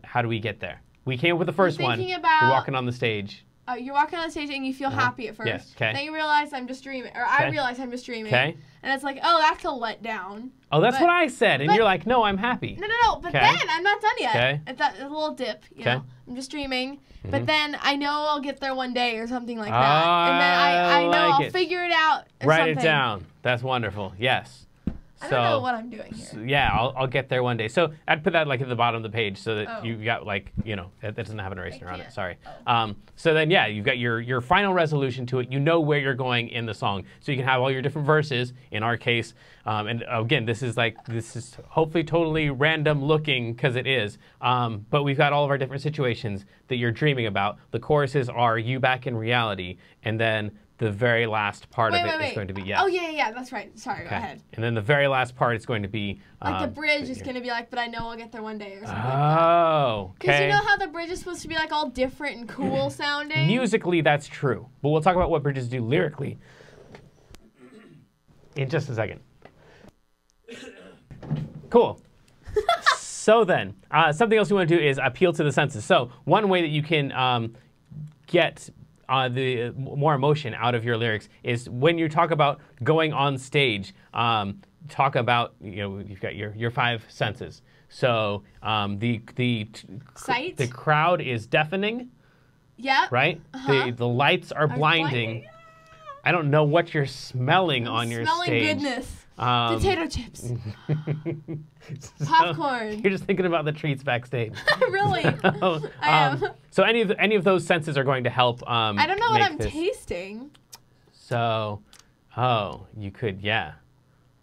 how do we get there? We came up with the first one. You're walking on the stage. You're walking on the stage and you feel happy at first. Yes, okay. Then you realize I'm just dreaming, or I realize I'm just dreaming. Okay. And it's that's a letdown. Oh, that's what I said, and you're like, no, I'm happy. No, but then I'm not done yet. Okay. It's a little dip, you know. I'm just dreaming, but then I know I'll get there one day or something like that. And then I know I'll figure it out or Write it down. That's wonderful. Yes. I don't know what I'm doing here. So, yeah, I'll get there one day. So I'd put that like at the bottom of the page so that you got like, you know, that doesn't have an eraser on it. Sorry. So then, yeah, you've got your final resolution to it. You know where you're going in the song. So you can have all your different verses, in our case. And again, this is hopefully totally random looking because it is. But we've got all of our different situations that you're dreaming about. The choruses are you back in reality. And then the very last part of it is going to be yes. Oh, yeah, that's right. Sorry, go ahead. And then the very last part is going to be... like the bridge is going to be like, but I know I'll get there one day or something like that. Oh, okay. Because you know how the bridge is supposed to be like all different and cool sounding? Musically, that's true. But we'll talk about what bridges do lyrically in just a second. Cool. So then, something else we want to do is appeal to the senses. So one way that you can get... the more emotion out of your lyrics is when you talk about going on stage. Talk about, you know, you've got your 5 senses. So the sight. The crowd is deafening. Yeah. Right. The lights are blinding. I don't know what you're smelling on your stage. Smelling goodness. Potato chips. Popcorn. You're just thinking about the treats backstage. Really? I am. So any of those senses are going to help. I don't know what I'm tasting. So, you could, yeah.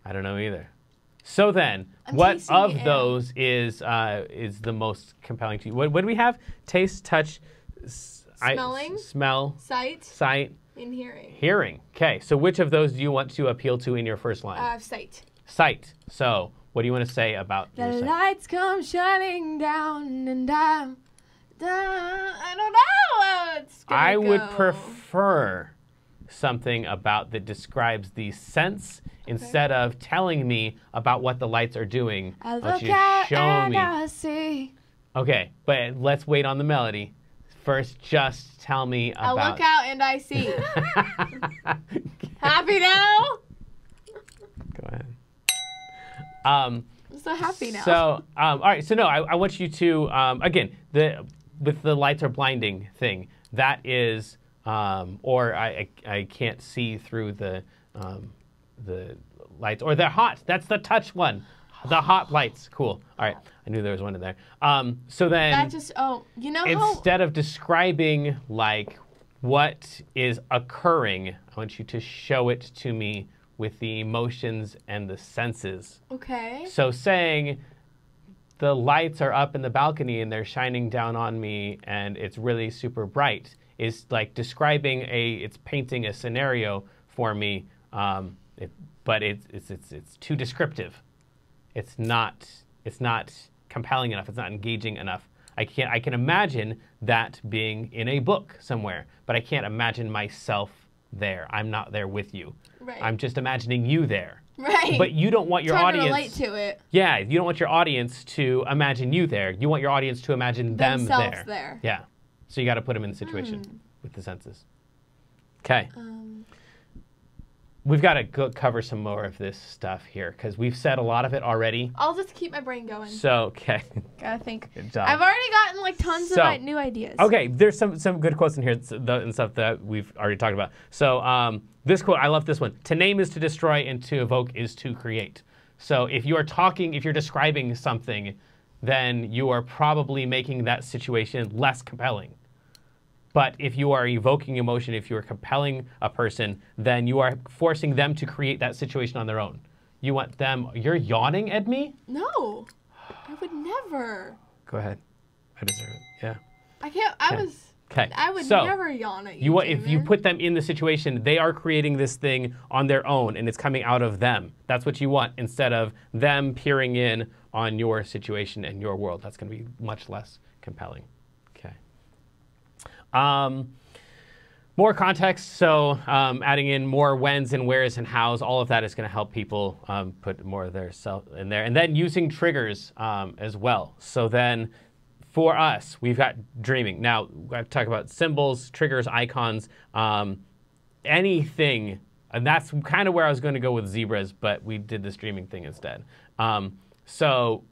I don't know either. So then, what of those is the most compelling to you? What do we have? Taste, touch, smelling, smell, sight. In hearing. Hearing. Okay, so which of those do you want to appeal to in your first line? Sight. Sight. So, what do you want to say about the your sight? lights come shining down and down. I don't know how it's gonna I go. would prefer something about that describes the sense instead of telling me about what the lights are doing. I look out and I see. Okay, but let's wait on the melody. First, just tell me about... I look out and I see. Happy now? Go ahead. I'm so happy now. So, all right. So, no, I want you to, again, with the lights are blinding thing, that is, or I can't see through the lights, or they're hot. That's the touch one. The hot lights. Cool. All right. I knew there was one in there. So then... That just, you know how... Instead of describing, like, what is occurring, I want you to show it to me with the emotions and the senses. Okay. So saying, the lights are up in the balcony and they're shining down on me and it's really super bright is like describing it's painting a scenario for me, but it's too descriptive. It's not compelling enough. It's not engaging enough. I can imagine that being in a book somewhere, but I can't imagine myself there. I'm not there with you. Right. I'm just imagining you there. Right. But you don't want your audience to relate to it. Yeah, you don't want your audience to imagine you there. You want your audience to imagine themselves there. Yeah. So you got to put them in the situation with the senses. Okay. We've got to cover some more of this stuff here because we've said a lot of it already. I'll just keep my brain going. So, okay. Gotta think. Good job. I've already gotten like tons of new ideas. Okay, there's some good quotes in here and stuff that we've already talked about. So this quote, I love this one. To name is to destroy and to evoke is to create. So if you're describing something, then you are probably making that situation less compelling. But if you are evoking emotion, if you are compelling a person, then you are forcing them to create that situation on their own. You want them... You're yawning at me? No. I would never. Go ahead. I deserve it. Yeah. I can't... I would never yawn at you, if you put them in the situation, they are creating this thing on their own, and it's coming out of them. That's what you want, instead of them peering in on your situation and your world. That's going to be much less compelling. Okay. More context, so adding in more whens and wheres and hows, all of that is going to help people put more of their self in there. And then using triggers as well. So then for us, we've got dreaming. Now, I've talked about symbols, triggers, icons, anything. And that's kind of where I was going to go with zebras, but we did this dreaming thing instead. So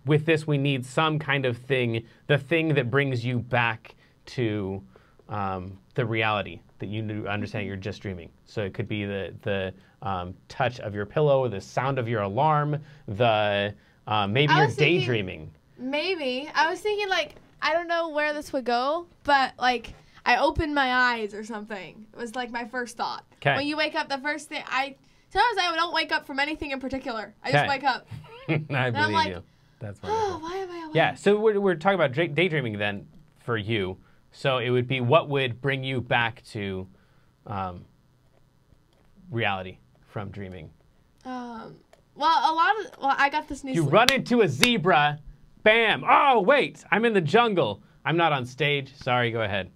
with this, we need some kind of thing, the thing that brings you back to the reality that you understand you're just dreaming. So it could be the touch of your pillow, the sound of your alarm, the maybe you're daydreaming. Maybe. I was thinking, like, I don't know where this would go, but, like, I opened my eyes or something. It was, like, my first thought. Okay. When you wake up, the first thing, sometimes I don't wake up from anything in particular. I just wake up. I believe you. That's wonderful. Oh, why am I awake? Yeah, so we're talking about daydreaming then for you. So it would be what would bring you back to reality from dreaming? Well, I got this new You run into a zebra, bam. Oh, wait, I'm in the jungle. I'm not on stage. Sorry, go ahead.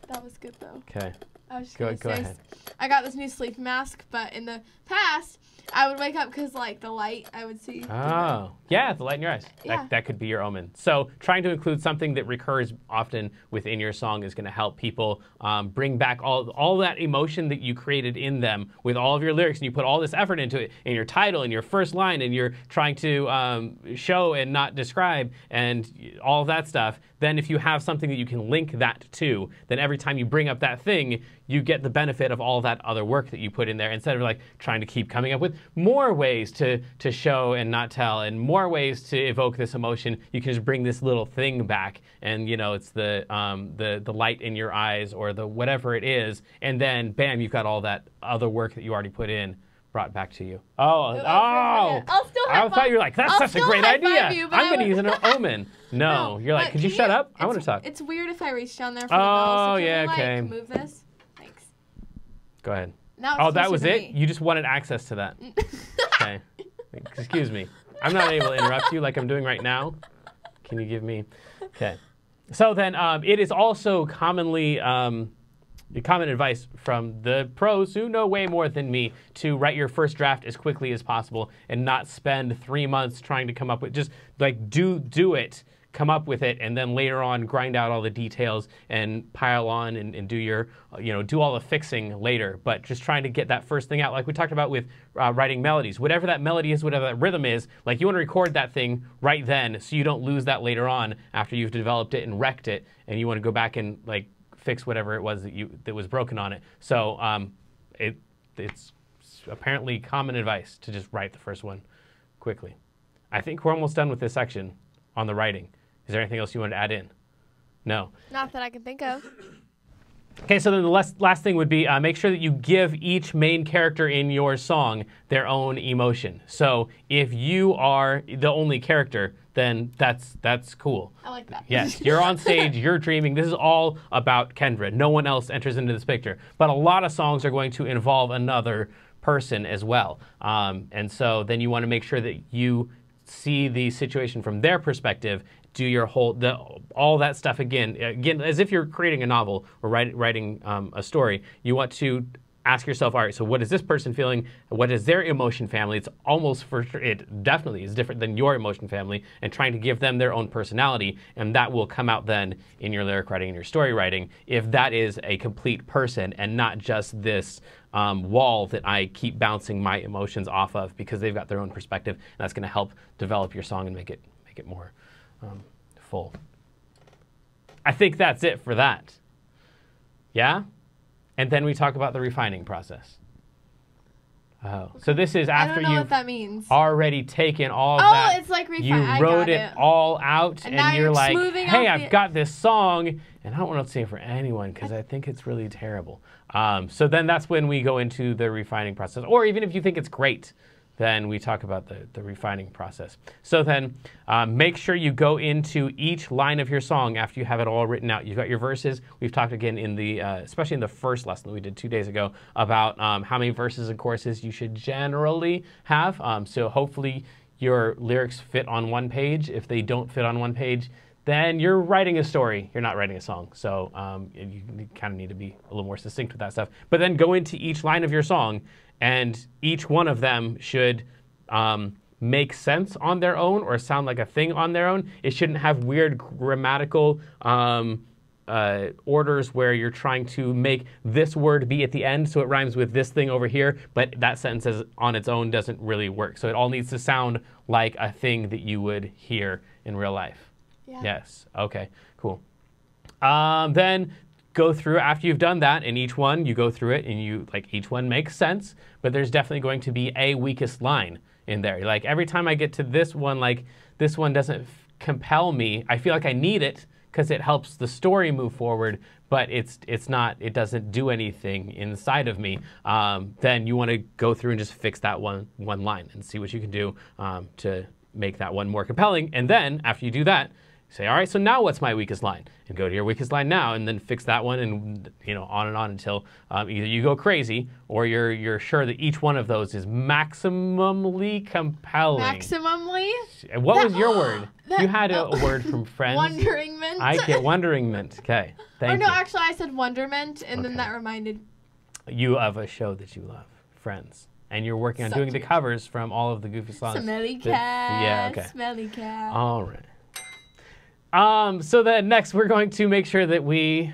That was good, though. Okay. I was just going to say, ahead. I got this new sleep mask, but in the past, I would wake up because, like, the light I would see. Oh, yeah, the light in your eyes. Yeah. That could be your omen. So trying to include something that recurs often within your song is going to help people bring back all that emotion that you created in them with all of your lyrics, and you put all this effort into it in your title, in your first line, and you're trying to show and not describe and all of that stuff. Then if you have something that you can link that to, then every time you bring up that thing, you get the benefit of all that other work that you put in there, instead of like trying to keep coming up with more ways to show and not tell and more ways to evoke this emotion. You can just bring this little thing back, and you know, it's the light in your eyes or the whatever it is, and then bam, you've got all that other work that you already put in brought back to you. I'll still I thought you were like, that's such a great idea. I'm going to use an omen. No, you're like, could you shut up? I want to talk. It's weird if I reach down there for the bell. So yeah, can okay. Like, move this? Thanks. Go ahead. Now it's that was it? me. You just wanted access to that. Okay. Excuse me. I'm not able to interrupt you like I'm doing right now. Can you give me? Okay. So then it is also commonly common advice from the pros who know way more than me to write your first draft as quickly as possible and not spend 3 months trying to come up with, just like do it, come up with it, and then later on grind out all the details and pile on and do your, do all the fixing later. But just trying to get that first thing out, like we talked about with writing melodies. Whatever that melody is, whatever that rhythm is, like you want to record that thing right then so you don't lose that later on after you've developed it and wrecked it, and you want to go back and like fix whatever it was that was broken on it. So it's apparently common advice to just write the first one quickly. I think we're almost done with this section on the writing. Is there anything else you want to add in? No. Not that I can think of. Okay, so then the last thing would be make sure that you give each main character in your song their own emotion. So if you are the only character, then that's cool. I like that. Yes, you're on stage, you're dreaming. This is all about Kendra. No one else enters into this picture. But a lot of songs are going to involve another person as well. And so then you want to make sure that you see the situation from their perspective, do your all that stuff again, as if you're creating a novel or writing a story. You want to ask yourself, all right, so what is this person feeling? What is their emotion family? It's almost for sure, it definitely is different than your emotion family, and trying to give them their own personality, and that will come out then in your lyric writing and your story writing, if that is a complete person and not just this wall that I keep bouncing my emotions off of, because they've got their own perspective, and that's going to help develop your song and make it more full. I think that's it for that. Yeah? And then we talk about the refining process. Oh, so this is after you've already taken all that. Oh, it's like refine. You wrote it all out, and you're like, hey, I've got this song, and I don't want to sing it for anyone because I think it's really terrible. So then that's when we go into the refining process. Or even if you think it's great, then we talk about the refining process. So then make sure you go into each line of your song after you have it all written out. You've got your verses. We've talked again in the, especially in the first lesson that we did 2 days ago, about how many verses and choruses you should generally have. So hopefully your lyrics fit on one page. If they don't fit on one page, then you're writing a story. You're not writing a song. So you kind of need to be a little more succinct with that stuff. But then go into each line of your song, and each one of them should make sense on their own or sound like a thing on their own. It shouldn't have weird grammatical orders where you're trying to make this word be at the end so it rhymes with this thing over here, but that sentence on its own doesn't really work. So it all needs to sound like a thing that you would hear in real life. Yeah. Yes. Okay, cool. Then go through after you've done that, and each one you go through it, and you like each one makes sense, but there's definitely going to be a weakest line in there. Like every time I get to this one, like this one doesn't compel me. I feel like I need it because it helps the story move forward, but it's not. It doesn't do anything inside of me. Then you want to go through and just fix that one line and see what you can do to make that one more compelling. And then after you do that, say, all right, so now what's my weakest line? And go to your weakest line now, and then fix that one, and on and on until either you go crazy or you're sure that each one of those is maximally compelling. Maximally? What was your word? You had a word from Friends. Wonderingment. I get wonderingment. Okay, thank you. No, actually, I said wonderment, and then that reminded you of a show that you love, Friends. And you're working on doing the covers from all of the Goofy songs. Smelly cat. Yeah, okay. Smelly cat. All right. So then next we're going to make sure that we're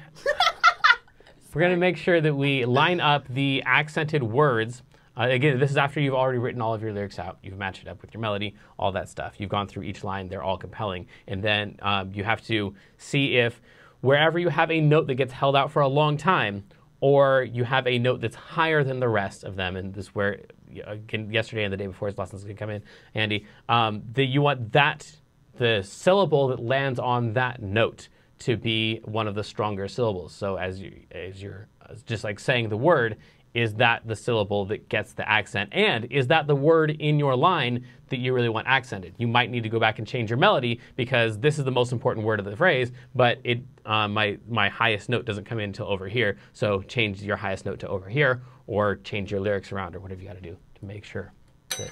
going to make sure that we line up the accented words. Again, this is after you've already written all of your lyrics out. You've matched it up with your melody, all that stuff. You've gone through each line. They're all compelling. And then you have to see if wherever you have a note that gets held out for a long time, or you have a note that's higher than the rest of them, and this is where, again, yesterday and the day before his lessons going to come in, Andy, that you want the syllable that lands on that note to be one of the stronger syllables. So as you're just like saying the word, is that the syllable that gets the accent? And is that the word in your line that you really want accented? You might need to go back and change your melody because this is the most important word of the phrase, but my highest note doesn't come in until over here. So change your highest note to over here, or change your lyrics around, or whatever you got to do to make sure that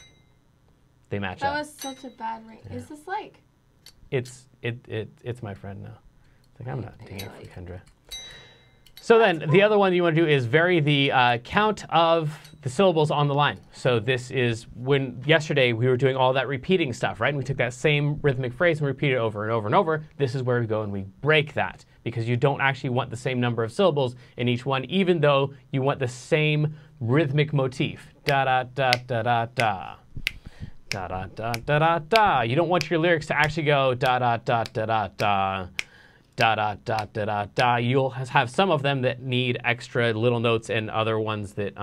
they match up. That was such a bad ring. Yeah. Is this like? It's my friend now. It's like, I'm not doing it for Kendra. So then the other one you want to do is vary the count of the syllables on the line. So this is when yesterday we were doing all that repeating stuff, right? And we took that same rhythmic phrase and repeated it over and over and over. This is where we go and we break that, because you don't actually want the same number of syllables in each one, even though you want the same rhythmic motif. Da da da da da da. Da da da da da da. You don't want your lyrics to actually go da da da da da da. Da da da da da da. You'll have some of them that need extra little notes and other ones that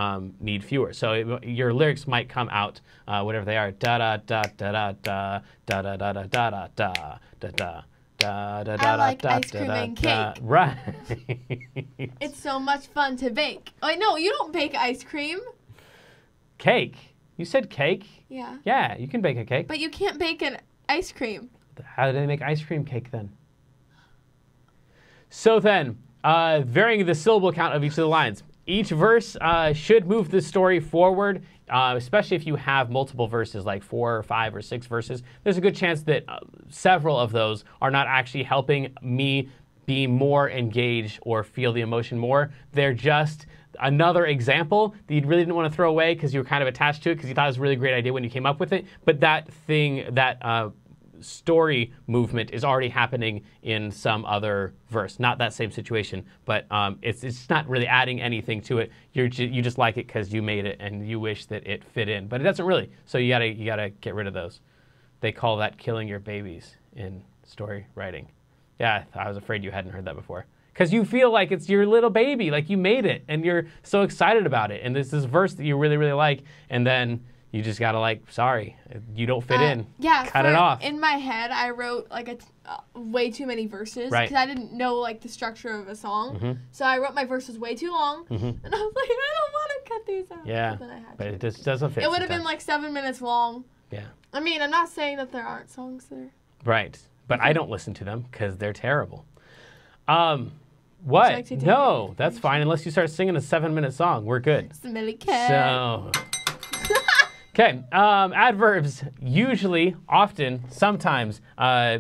need fewer. So your lyrics might come out whatever they are. Da da da da da da da da da da da da da da. I like ice cream and cake. Right. It's so much fun to bake. Oh, no, you don't bake ice cream. Cake? You said cake? Yeah. Yeah, you can bake a cake. But you can't bake an ice cream. How do they make ice cream cake then? So then, varying the syllable count of each of the lines. Each verse should move the story forward, especially if you have multiple verses, like 4 or 5 or 6 verses. There's a good chance that several of those are not actually helping me be more engaged or feel the emotion more. They're just another example that you really didn't want to throw away because you were kind of attached to it because you thought it was a really great idea when you came up with it. But that thing, that story movement is already happening in some other verse. Not that same situation, but it's not really adding anything to it. You just like it because you made it and you wish that it fit in, but it doesn't really. So you gotta get rid of those. They call that killing your babies in story writing. Yeah, I was afraid you hadn't heard that before. Because you feel like it's your little baby, like you made it, and you're so excited about it. And there's this verse that you really, really like, and then you just gotta sorry, you don't fit in. Yeah, cut it off. In my head, I wrote way too many verses because I didn't know the structure of a song. Mm-hmm. So I wrote my verses way too long, and I was like, I don't want to cut these out. Yeah, but it just doesn't fit. It would have been 7 minutes long. Yeah. I mean, I'm not saying that there aren't songs there. Right, but I don't listen to them because they're terrible. What? No, that's fine unless you start singing a 7-minute song. We're good. Smelly cat. So. Okay, adverbs usually, often, sometimes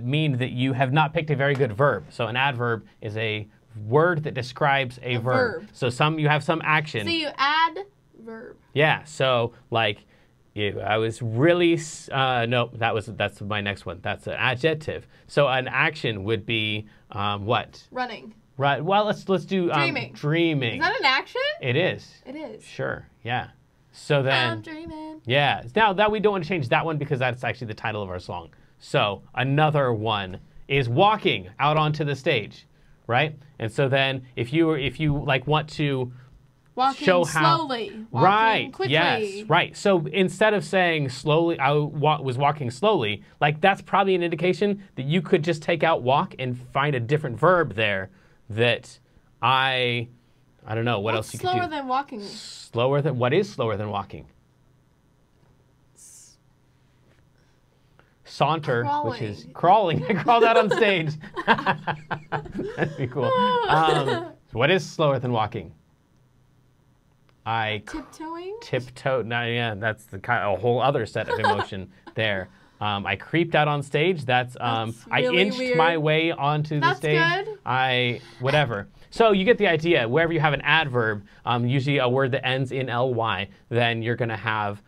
mean that you have not picked a very good verb. So an adverb is a word that describes a verb. So you have some action. So you add verb. Yeah, so I was really, no, that's my next one. That's an adjective. So an action would be what? Running. Right, well, let's do dreaming. Dreaming. Is that an action? It is. It is. Sure, yeah. So then, I'm dreaming. Yeah. Now that we don't want to change that one because that's actually the title of our song. So another one is walking out onto the stage, right? And so then if you like want to walking show how slowly, walking right, quickly. yes, right. So instead of saying slowly, I was walking slowly, like that's probably an indication that you could just take out walk and find a different verb there that I don't know what else you could do. Slower than walking. Slower than what is slower than walking? Saunter, crawling. Which is crawling. I crawled out on stage. That'd be cool. What is slower than walking? Tiptoeing? Tiptoe. No, yeah, that's the a whole other set of emotion there. I creeped out on stage. That's really I inched weird. my way onto the stage. That's good. Whatever. So you get the idea. Wherever you have an adverb, usually a word that ends in ly, then you're going to have.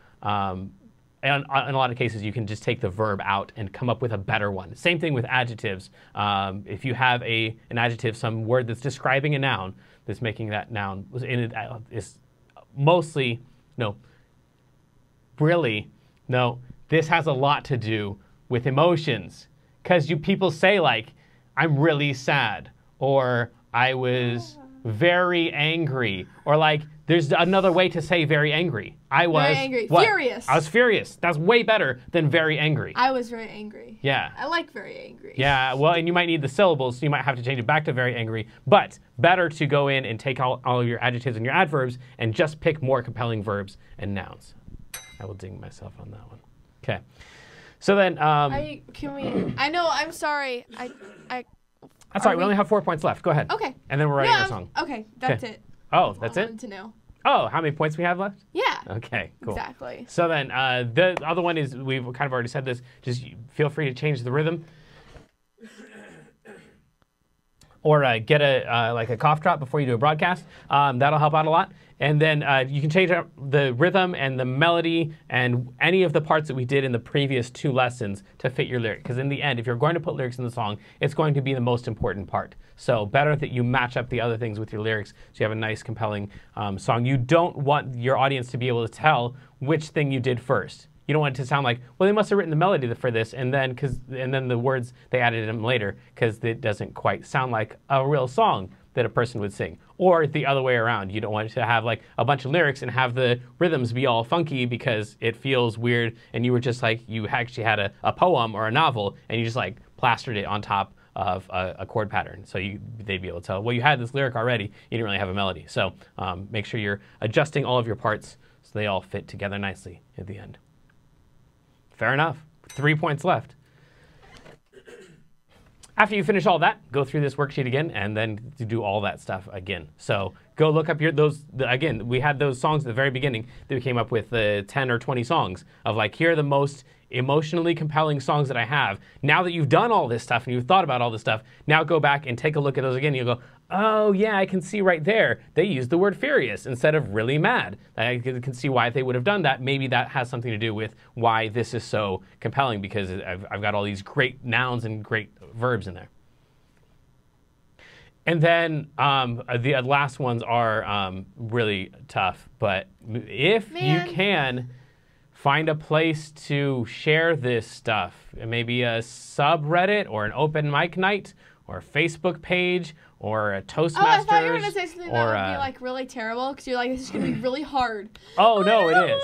In a lot of cases, you can just take the verb out and come up with a better one. Same thing with adjectives. If you have an adjective, some word that's describing a noun, that's making that noun is mostly, no, really, no, this has a lot to do with emotions. Because people say like, I'm really sad, or I was very angry, or like, there's another way to say very angry. I was very angry. What? Furious. I was furious. That's way better than very angry. I was very angry. Yeah. I like very angry. Yeah, well, and you might need the syllables, so you might have to change it back to very angry. But better to go in and take all of your adjectives and your adverbs and just pick more compelling verbs and nouns. I will ding myself on that one. Okay. So then, I know. I'm sorry. That's all right. We only have 4 points left. Go ahead. Okay. And then we're writing our song. Okay, that's it. Oh, that's I it? wanted to know. Oh, how many points we have left? Yeah. Okay, cool. Exactly. So then, the other one is, we've kind of already said this, just feel free to change the rhythm. Or get like a cough drop before you do a broadcast. That'll help out a lot. And then you can change up the rhythm and the melody and any of the parts that we did in the previous 2 lessons to fit your lyric. Because in the end, if you're going to put lyrics in the song, it's going to be the most important part. So better that you match up the other things with your lyrics so you have a nice, compelling song. You don't want your audience to be able to tell which thing you did first. You don't want it to sound like, well, they must have written the melody for this, and then the words they added in later, because it doesn't quite sound like a real song that a person would sing. Or the other way around. You don't want to have like a bunch of lyrics and have the rhythms be all funky because it feels weird, and you were just like, you actually had a poem or a novel, and you just like plastered it on top of a chord pattern. So they'd be able to tell, well, you had this lyric already, you didn't really have a melody. So make sure you're adjusting all of your parts so they all fit together nicely at the end. Fair enough. 3 points left. After you finish all that, go through this worksheet again and then do all that stuff again. So go look up again, we had those songs at the very beginning that we came up with 10 or 20 songs of like, here are the most emotionally compelling songs that I have. Now that you've done all this stuff and you've thought about all this stuff, now go back and take a look at those again. And you'll go, oh yeah, I can see right there. They used the word furious instead of really mad. I can see why they would have done that. Maybe that has something to do with why this is so compelling, because I've got all these great nouns and great verbs in there. And then the last ones are really tough, but if you can, find a place to share this stuff. Maybe a subreddit or an open mic night or a Facebook page or a Toastmasters. Oh, I thought you were going to say something that would be like really terrible, because you're like, this is going to be really hard. Oh, no, it is.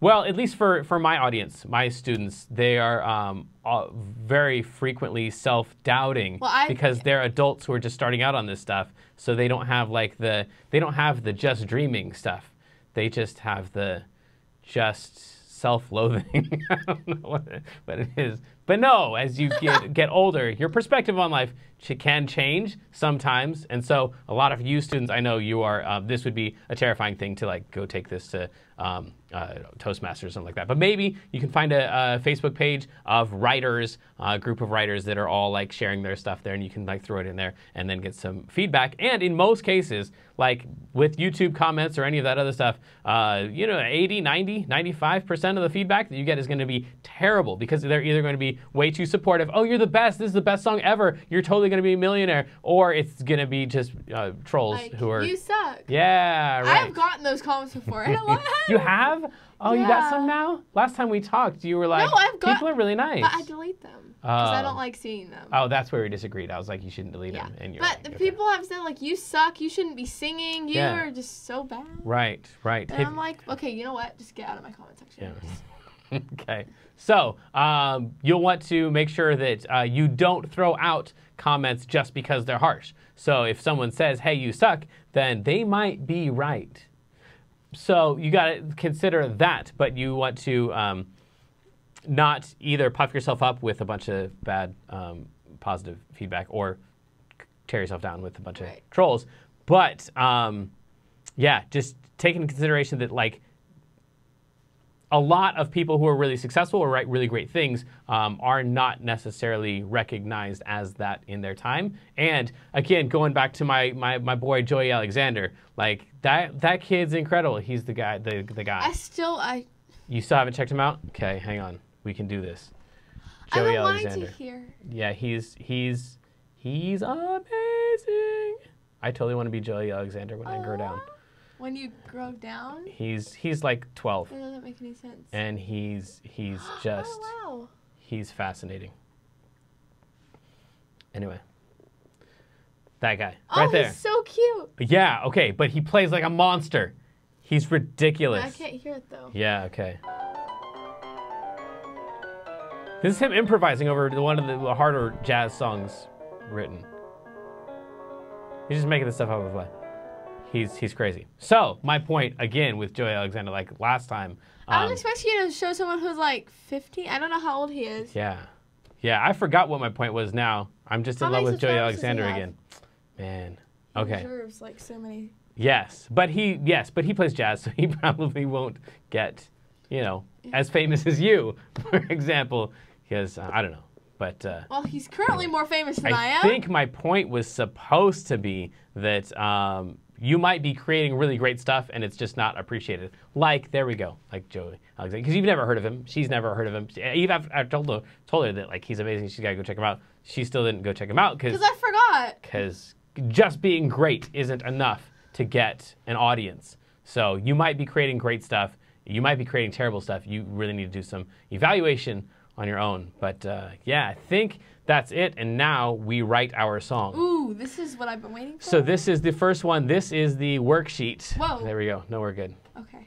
Well, at least for my audience, my students, they are very frequently self-doubting because they're adults who are just starting out on this stuff. So they don't have like the just dreaming stuff. They just have the just self-loathing. I don't know what it is. But no, as you get older, your perspective on life can change sometimes. And so a lot of you students, I know you are, this would be a terrifying thing to like go take this to Toastmasters or something like that. But maybe you can find a Facebook page of writers, a group of writers that are all like sharing their stuff there, and you can like throw it in there and then get some feedback. And in most cases, like with YouTube comments or any of that other stuff, 80, 90, 95% of the feedback that you get is going to be terrible, because they're either going to be way too supportive. Oh, you're the best. This is the best song ever. You're totally going to be a millionaire. Or it's going to be just trolls like, who are... You suck. Yeah, right. I've gotten those comments before. And I love it. You have? Oh, you got some now? Last time we talked, you were like, no, I've got, people are really nice. But I delete them because I don't like seeing them. Oh, that's where we disagreed. I was like, you shouldn't delete them. And you're but right. People have said, like, you suck. You shouldn't be singing. You are just so bad. Right. And I'm like, okay, you know what? Just get out of my comment section. Yeah. Okay. So you'll want to make sure that you don't throw out comments just because they're harsh. So if someone says, hey, you suck, then they might be right. So you got to consider that, but you want to not either puff yourself up with a bunch of bad positive feedback or tear yourself down with a bunch of trolls. But yeah, just take into consideration that like a lot of people who are really successful or write really great things are not necessarily recognized as that in their time. And again, going back to my boy Joey Alexander, like that kid's incredible. He's the guy. The guy. You still haven't checked him out? Okay, hang on. We can do this. Joey Alexander. I don't want to hear. Yeah, he's amazing. I totally want to be Joey Alexander when I grow down. When you grow down? He's like 12. That doesn't make any sense. And he's just wow. He's fascinating. Anyway. That guy. Right there. He's so cute. Yeah, okay, but he plays like a monster. He's ridiculous. I can't hear it though. Yeah, okay. This is him improvising over one of the harder jazz songs written. He's just making this stuff up on the fly. He's crazy. So, my point, again, with Joey Alexander, like last time... I was expecting you to show someone who's like 50. I don't know how old he is. Yeah. Yeah, I forgot what my point was now. I'm just in love with Joey Alexander again. Man. Okay. He deserves like so many... Yes, but he plays jazz, so he probably won't get, you know, as famous as you, for example, because, I don't know. But, well, he's currently more famous than I am. I think my point was supposed to be that you might be creating really great stuff and it's just not appreciated. Like, there we go, like Joey Alexander. Because you've never heard of him. She's never heard of him. Even I've told her that, like, he's amazing. She's got to go check him out. She still didn't go check him out. Because I forgot. Because just being great isn't enough to get an audience. So you might be creating great stuff. You might be creating terrible stuff. You really need to do some evaluation on your own. But yeah, I think that's it. And now we write our song. Ooh, this is what I've been waiting for. So this is the first one. This is the worksheet. Whoa. There we go. No, we're good. Okay.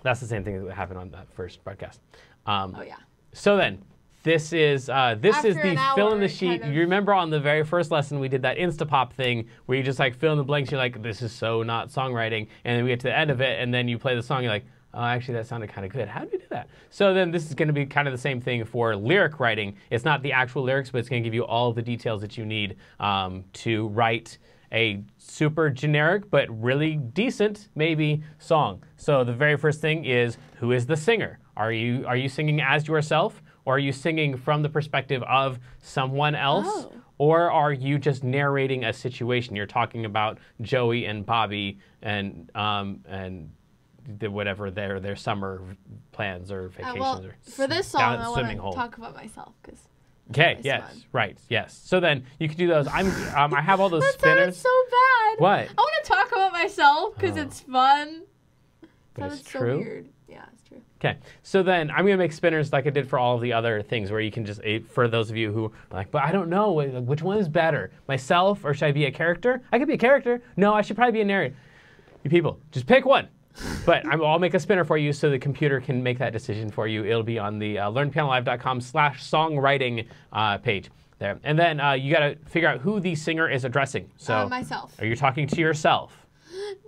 That's the same thing that happened on that first broadcast. Oh, yeah. So then, this is the fill in the sheet. You remember on the very first lesson we did that Instapop thing where you just like fill in the blanks. You're like, this is so not songwriting. And then we get to the end of it, and then you play the song. You're like, oh, actually, that sounded kind of good. How did we do that? So then this is going to be kind of the same thing for lyric writing. It's not the actual lyrics, but it's going to give you all the details that you need to write a super generic but really decent, maybe, song. So the very first thing is, who is the singer? Are you singing as yourself? Or are you singing from the perspective of someone else? Oh. Or are you just narrating a situation? You're talking about Joey and Bobby and whatever their summer plans or vacations. Well, or for this song, I want to talk about myself. Okay, yes, fun. Right, yes. So then you can do those. I have all those that spinners. That sounds so bad. What? I want to talk about myself because it's fun. But it's so true? Weird. Yeah, it's true. Okay, so then I'm going to make spinners like I did for all of the other things where you can just, for those of you who are like, but I don't know, which one is better? Myself or should I be a character? I could be a character. No, I should probably be a narrator. You people, just pick one. But I'll make a spinner for you so the computer can make that decision for you. It'll be on the learnpianolive.com/songwriting page there. And then you got to figure out who the singer is addressing. So myself. Are you talking to yourself?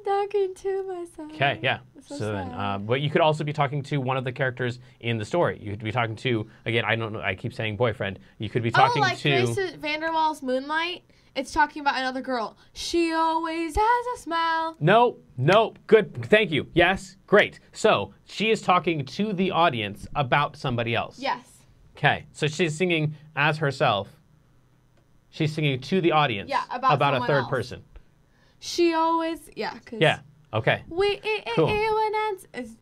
Talking to myself. Okay, yeah. So then, but you could also be talking to one of the characters in the story. You could be talking to, again, I don't know, I keep saying boyfriend. You could be talking like to... Grace Vanderwaal's Moonlight. It's talking about another girl. She always has a smile. No, good, thank you. Yes, great. So she is talking to the audience about somebody else. Yes. Okay, so she's singing as herself. She's singing to the audience about a third person. She always, yeah. Okay. Cool.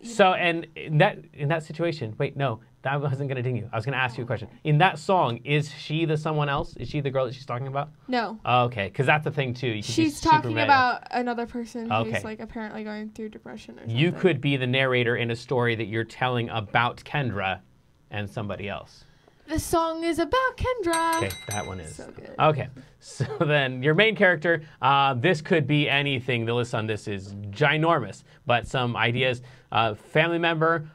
So, and in that situation, wait, no. That wasn't going to ding you. I was going to ask you a question. In that song, is she the someone else? Is she the girl that she's talking about? No. Oh, okay, because that's the thing, too. She's talking about another person who's like apparently going through depression or something. You could be the narrator in a story that you're telling about Kendra and somebody else. The song is about Kendra. Okay, that one is. So good. Okay, so then your main character, this could be anything. The list on this is ginormous, but some ideas. Family member,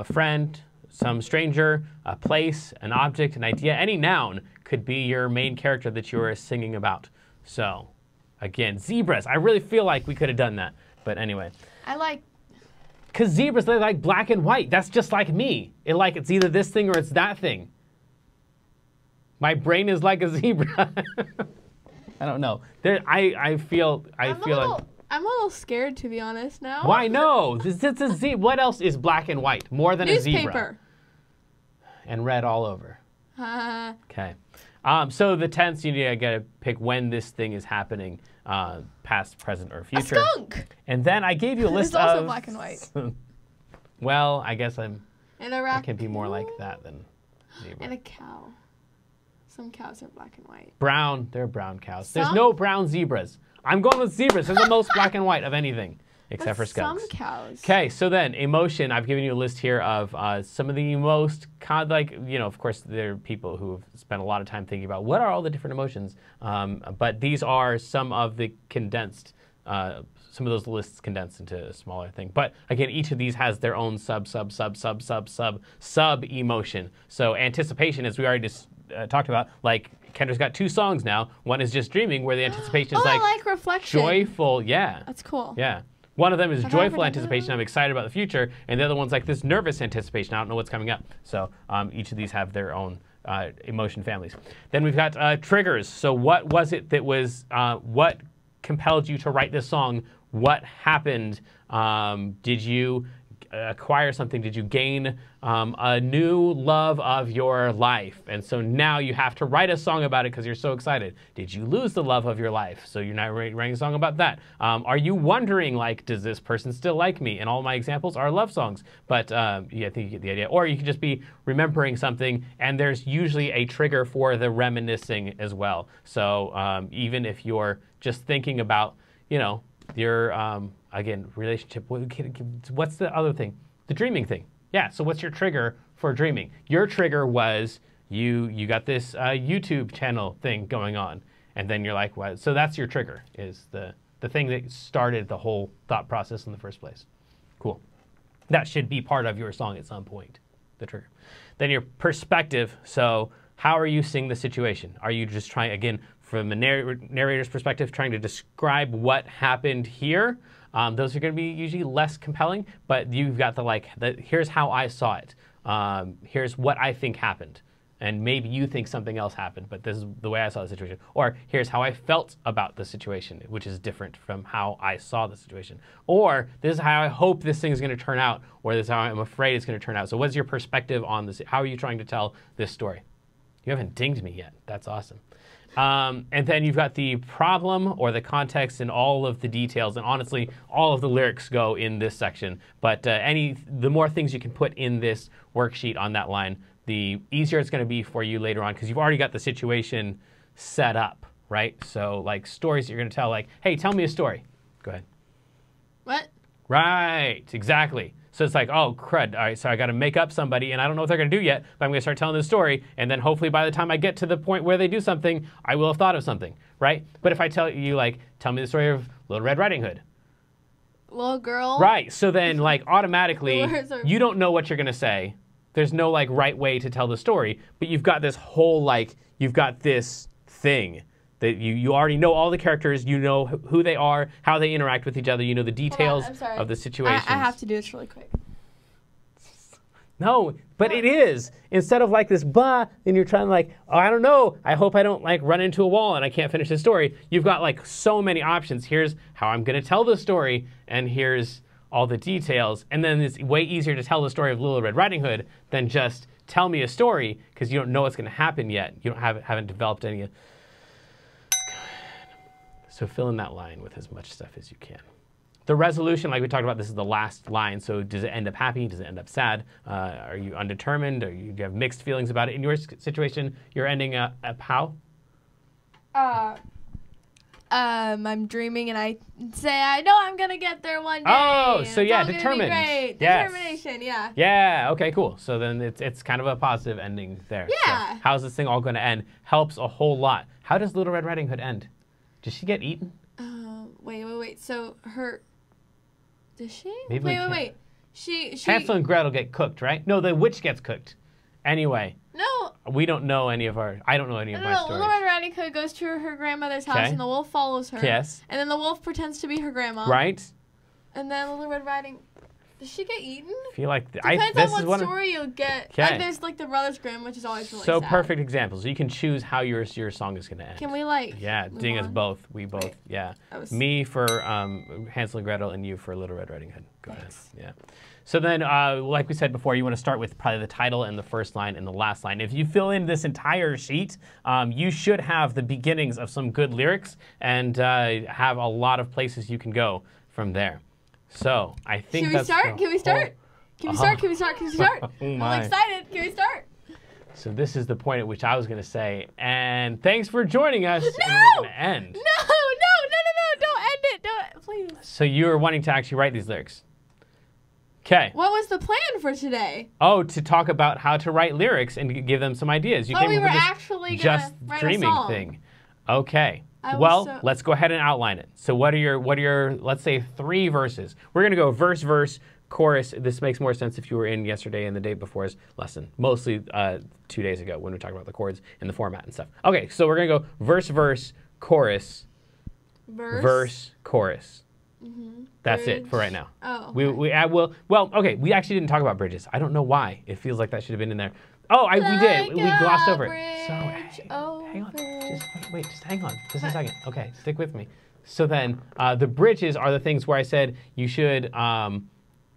friend, some stranger, a place, an object, an idea, any noun could be your main character that you are singing about. So, again, zebras. I really feel like we could have done that, but anyway. Because zebras, they're like black and white. That's just like me. It's either this thing or it's that thing. My brain is like a zebra. I don't know. I feel like... I'm a little scared, to be honest, now. Why no? It's a zebra. What else is black and white more than a zebra? Newspaper. And red all over. Okay. So the tense, you got to pick when this thing is happening, past, present, or future. A skunk. And then I gave you a list of... It's also black and white. Well, I guess I can be more like that than zebra. And a cow. Some cows are black and white. Brown. They're brown cows. There's no brown zebras. I'm going with zebras. They're the most black and white of anything, except for skunks. Some cows. Okay, so then emotion. I've given you a list here of some of the most, of course, there are people who have spent a lot of time thinking about what are all the different emotions. But these are some of the condensed, some of those lists condensed into a smaller thing. But again, each of these has their own sub emotion. So anticipation, as we already just talked about, like Kendra's got 2 songs now. One is Just Dreaming, where the anticipation is I like reflection. Joyful. Yeah. That's cool. Yeah. One of them is joyful anticipation. I'm excited about the future. And the other one's like this nervous anticipation. I don't know what's coming up. So each of these have their own emotion families. Then we've got triggers. So what was it that was, what compelled you to write this song? What happened? Did you acquire something? Did you gain a new love of your life? And so now you have to write a song about it because you're so excited. Did you lose the love of your life? So you're not writing a song about that. Are you wondering, like, does this person still like me? And all my examples are love songs. But yeah, I think you get the idea. Or you could just be remembering something, and there's usually a trigger for the reminiscing as well. So even if you're just thinking about, your again, relationship. What's the other thing? The dreaming thing. Yeah, so what's your trigger for dreaming? Your trigger was you got this YouTube channel thing going on, and then you're like, what? So that's your trigger, is the thing that started the whole thought process in the first place. Cool. That should be part of your song at some point, the trigger. Then your perspective. So how are you seeing the situation? Are you just trying, again, from the narrator's perspective, trying to describe what happened here? Those are going to be usually less compelling, but you've got here's how I saw it. Here's what I think happened. And maybe you think something else happened, but this is the way I saw the situation. Or here's how I felt about the situation, which is different from how I saw the situation. Or this is how I hope this thing is going to turn out, or this is how I'm afraid it's going to turn out. So what's your perspective on this? How are you trying to tell this story? You haven't dinged me yet. That's awesome. And then you've got the problem or the context and all of the details. And honestly, all of the lyrics go in this section. But the more things you can put in this worksheet on that line, the easier it's going to be for you later on, because you've already got the situation set up, right? So like stories that you're going to tell, like, hey, tell me a story. Go ahead. What? Right, exactly. So it's like, oh, crud. All right, so I got to make up somebody, and I don't know what they're going to do yet, but I'm going to start telling the story, and then hopefully by the time I get to the point where they do something, I will have thought of something, right? But if I tell you, like, tell me the story of Little Red Riding Hood. Little girl. Right, so then, like, automatically, you don't know what you're going to say. There's no, like, right way to tell the story, but you've got this whole, like, you've got this thing that you already know all the characters, you know who they are, how they interact with each other, you know the details of the situation. I have to do this really quick. No, but it is. Instead of like this blah, then you're trying to like, oh, I don't know, I hope I don't like run into a wall and I can't finish the story. You've got like so many options. Here's how I'm gonna tell the story, and here's all the details. And then it's way easier to tell the story of Little Red Riding Hood than just tell me a story, because you don't know what's gonna happen yet. You haven't developed any. So fill in that line with as much stuff as you can. The resolution, like we talked about, this is the last line. So does it end up happy? Does it end up sad? Are you undetermined? Or you have mixed feelings about it? In your situation, you're ending up how? I'm dreaming and I say, I know I'm going to get there one day. Oh, so yeah, determined. Great. Yes. Determination, yeah. Yeah, okay, cool. So then it's kind of a positive ending there. Yeah. So how's this thing all going to end? Helps a whole lot. How does Little Red Riding Hood end? Does she get eaten? Wait. So does she? Maybe wait. She Hansel and Gretel get cooked, right? No, the witch gets cooked. Anyway. No. We don't know any of our... I don't know any of my stories. Little Red Riding Hood goes to her grandmother's house, and the wolf follows her. Yes. And then the wolf pretends to be her grandma. Right. And then Little Red Riding... Does she get eaten? I feel like... Depends on what story you'll get. Like, there's, like, the Brothers Grimm, which is always really sad. Perfect examples. You can choose how your song is going to end. Can we, like... Yeah, ding us both. We both, right. Yeah. Me for Hansel and Gretel, and you for Little Red Riding Hood. Go ahead. Yeah. So then, like we said before, you want to start with probably the title and the first line and the last line. If you fill in this entire sheet, you should have the beginnings of some good lyrics and have a lot of places you can go from there. So I think Can we start? Can we start? I'm excited. Can we start? So this is the point at which I was going to say, and thanks for joining us. No! And we're going to end. No. Don't end it. Don't, please. So you are wanting to actually write these lyrics. Okay. What was the plan for today? Oh, to talk about how to write lyrics and give them some ideas. You came we up were with this actually just write dreaming a song. thing. Okay. Well, let's go ahead and outline it. So what are your let's say 3 verses. We're going to go verse, chorus. This makes more sense if you were in yesterday and the day before's lesson. Mostly 2 days ago when we talked about the chords and the format and stuff. Okay, so we're going to go verse, chorus, verse, chorus. Mm-hmm. That's it for right now. Oh. Okay. Okay, we actually didn't talk about bridges. I don't know why. It feels like that should have been in there. Oh, we did. We glossed over it. So, hang on. Just hang on. Just a second. Okay, stick with me. So then, the bridges are the things where I said you should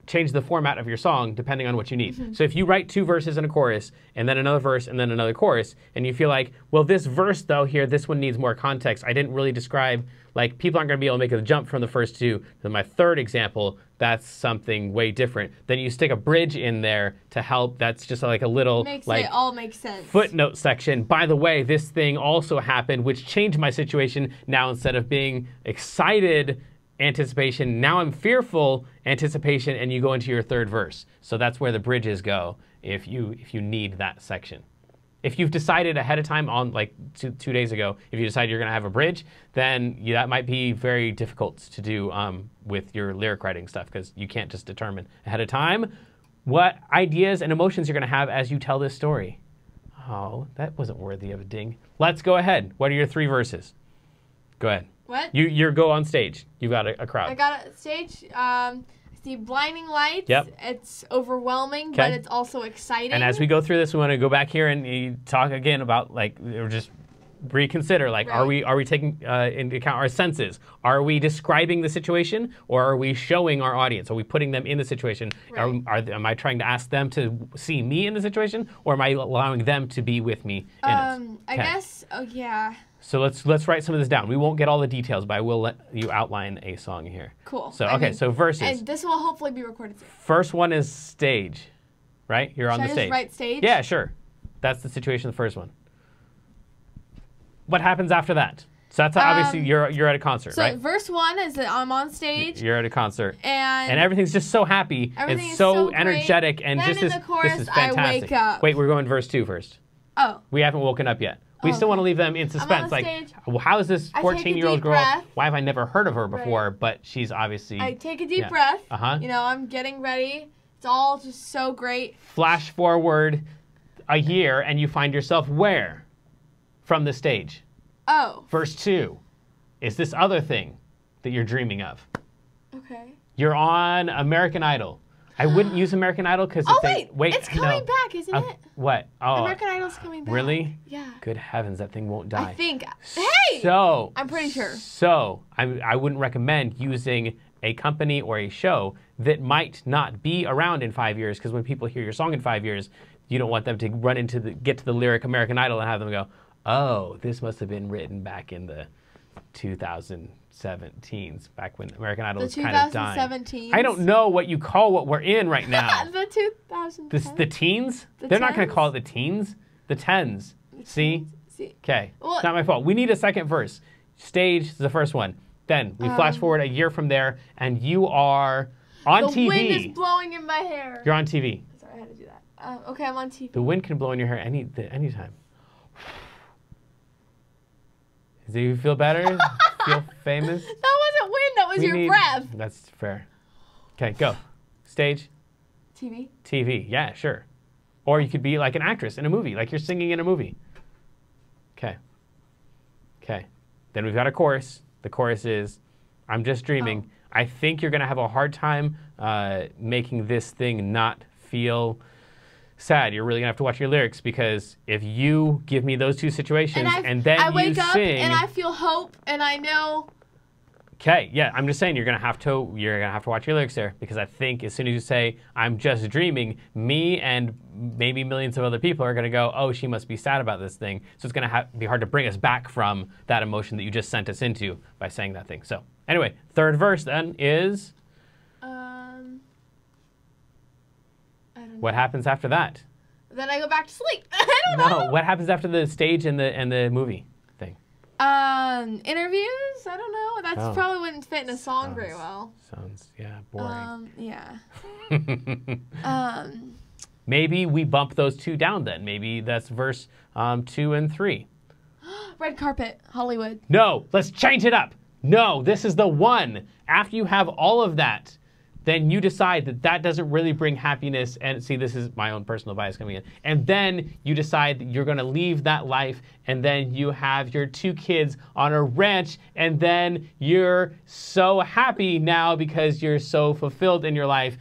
change the format of your song depending on what you need. Mm-hmm. So if you write 2 verses and a chorus, and then another verse, and then another chorus, and you feel like, well, this verse, though, here, this one needs more context. I didn't really describe, like, people aren't going to be able to make a jump from the first 2 to my third example. That's something way different. Then you stick a bridge in there to help. That's just like a little, it all makes sense. Footnote section. By the way, this thing also happened, which changed my situation. Now, instead of being excited anticipation, now I'm fearful anticipation, and you go into your third verse. So that's where the bridges go if you need that section. If you've decided ahead of time on like 2 days ago, if you decide you're going to have a bridge, then that might be very difficult to do with your lyric writing stuff because you can't just determine ahead of time what ideas and emotions you're going to have as you tell this story. Oh, that wasn't worthy of a ding. Let's go ahead. What are your 3 verses? Go ahead. What? You go on stage. You've got a crowd. I got a stage. See blinding lights. Yep. It's overwhelming, but it's also exciting. And as we go through this, we want to go back here and talk again about or just reconsider. Like, are we taking into account our senses? Are we describing the situation, or are we showing our audience? Are we putting them in the situation? Right. Am I trying to ask them to see me in the situation, or am I allowing them to be with me in it? I guess. Oh yeah. So let's write some of this down. We won't get all the details, but I will let you outline a song here. Cool. So so verses. And this will hopefully be recorded soon. First one is stage, right? You're on the stage. Should I just write stage? Yeah, sure. That's the situation. The first one. What happens after that? So that's obviously you're at a concert, right? So verse 1 is that I'm on stage. You're at a concert, and everything's just so happy. It's so energetic, and then just in the chorus, this is fantastic. I wake up. Wait, we're going verse 2 first. Oh. We haven't woken up yet. We still want to leave them in suspense. I'm on stage. How is this 14-year-old girl? Breath. Why have I never heard of her before? Right. But she's obviously. I take a deep breath. You know, I'm getting ready. It's all just so great. Flash forward a year, and you find yourself where? From the stage. Oh. Verse 2 is this other thing that you're dreaming of. Okay. You're on American Idol. I wouldn't use American Idol because it's coming back, isn't it? What? Oh, American Idol's coming back. Really? Yeah. Good heavens, that thing won't die. I think. Hey. So I'm pretty sure. So I wouldn't recommend using a company or a show that might not be around in 5 years, because when people hear your song in 5 years, you don't want them to get to the lyric American Idol and have them go, oh, this must have been written back in the 2000 2017s, back when American Idol was The kind of dying. 2017s. I don't know what you call what we're in right now. The 2010s. The teens? The They're not going 10s? to call it the teens. The tens. See? See. Okay. Well, It's not my fault. We need a second verse. Stage is the first one. Then we flash forward a year from there, and you are on TV. The wind is blowing in my hair. You're on TV. Sorry, I had to do that. Okay, I'm on TV. The wind can blow in your hair anytime. Do you feel better? Feel famous? That wasn't wind, that was your breath. That's fair. Okay, go. Stage. TV. TV, yeah, sure. Or you could be like an actress in a movie, like you're singing in a movie. Okay. Okay. Then we've got a chorus. The chorus is, I'm just dreaming. I think you're going to have a hard time making this thing not feel sad. You're really going to have to watch your lyrics, because if you give me those two situations and then I wake up sing, and I feel hope and I know. Okay, yeah, I'm just saying you're gonna have to watch your lyrics there, because I think as soon as you say I'm just dreaming, me and maybe millions of other people are gonna go, oh, she must be sad about this thing. So it's gonna be hard to bring us back from that emotion that you just sent us into by saying that thing. So anyway, third verse then is. I don't know. What happens after that? Then I go back to sleep. I don't know. No, what happens after the stage and the movie thing? Interviews? I don't know. That probably wouldn't fit in a song very well. Sounds, yeah, boring. Yeah. Maybe we bump those two down then. Maybe that's verse 2 and 3. Red carpet, Hollywood. No, let's change it up. No, this is the one. After you have all of that, then you decide that that doesn't really bring happiness. And see, this is my own personal bias coming in. And then you decide that you're going to leave that life, and then you have your 2 kids on a ranch, and then you're so happy now because you're so fulfilled in your life,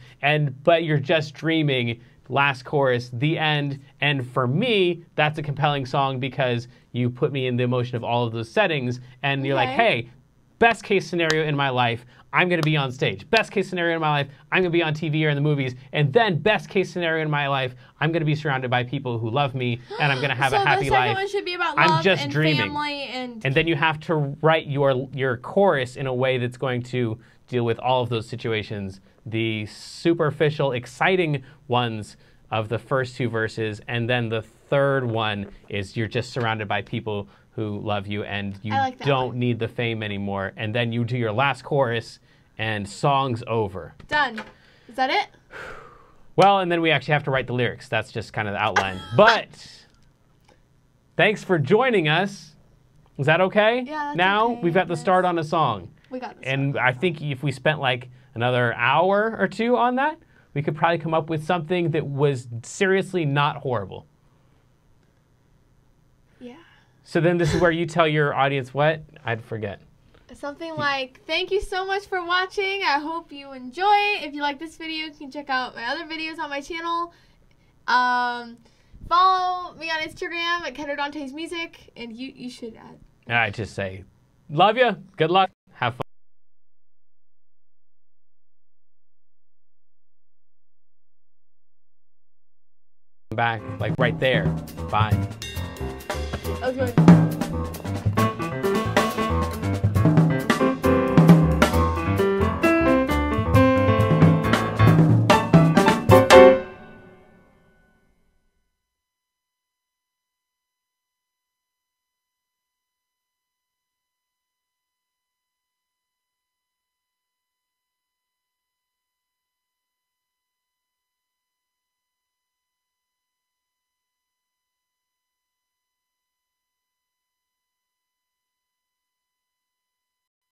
but you're just dreaming. Last chorus, the end. And for me, that's a compelling song because you put me in the emotion of all of those settings, and you're like, hey, best case scenario in my life, I'm going to be on stage. Best case scenario in my life, I'm going to be on TV or in the movies. And then best case scenario in my life, I'm going to be surrounded by people who love me, and I'm going to have a happy life. So the second one should be about love and family and then you have to write your chorus in a way that's going to deal with all of those situations. The superficial, exciting ones of the first 2 verses, and then the third one is you're just surrounded by people who love you, and you don't need the fame anymore. And then you do your last chorus, and song's over. Done. Is that it? Well, and then we actually have to write the lyrics. That's just kind of the outline. But thanks for joining us. Is that okay? Yeah, that's now okay, we've got the start on a song. We got this. And I think if we spent like another hour or 2 on that, we could probably come up with something that was seriously not horrible. Yeah. So then this is where you tell your audience what? I'd forget. Something like, thank you so much for watching. I hope you enjoy. If you like this video, you can check out my other videos on my channel. Follow me on Instagram at Kendra Dante's Music, and you should add. I just say, love you. Good luck. Have fun. Back, like right there. Bye. Okay.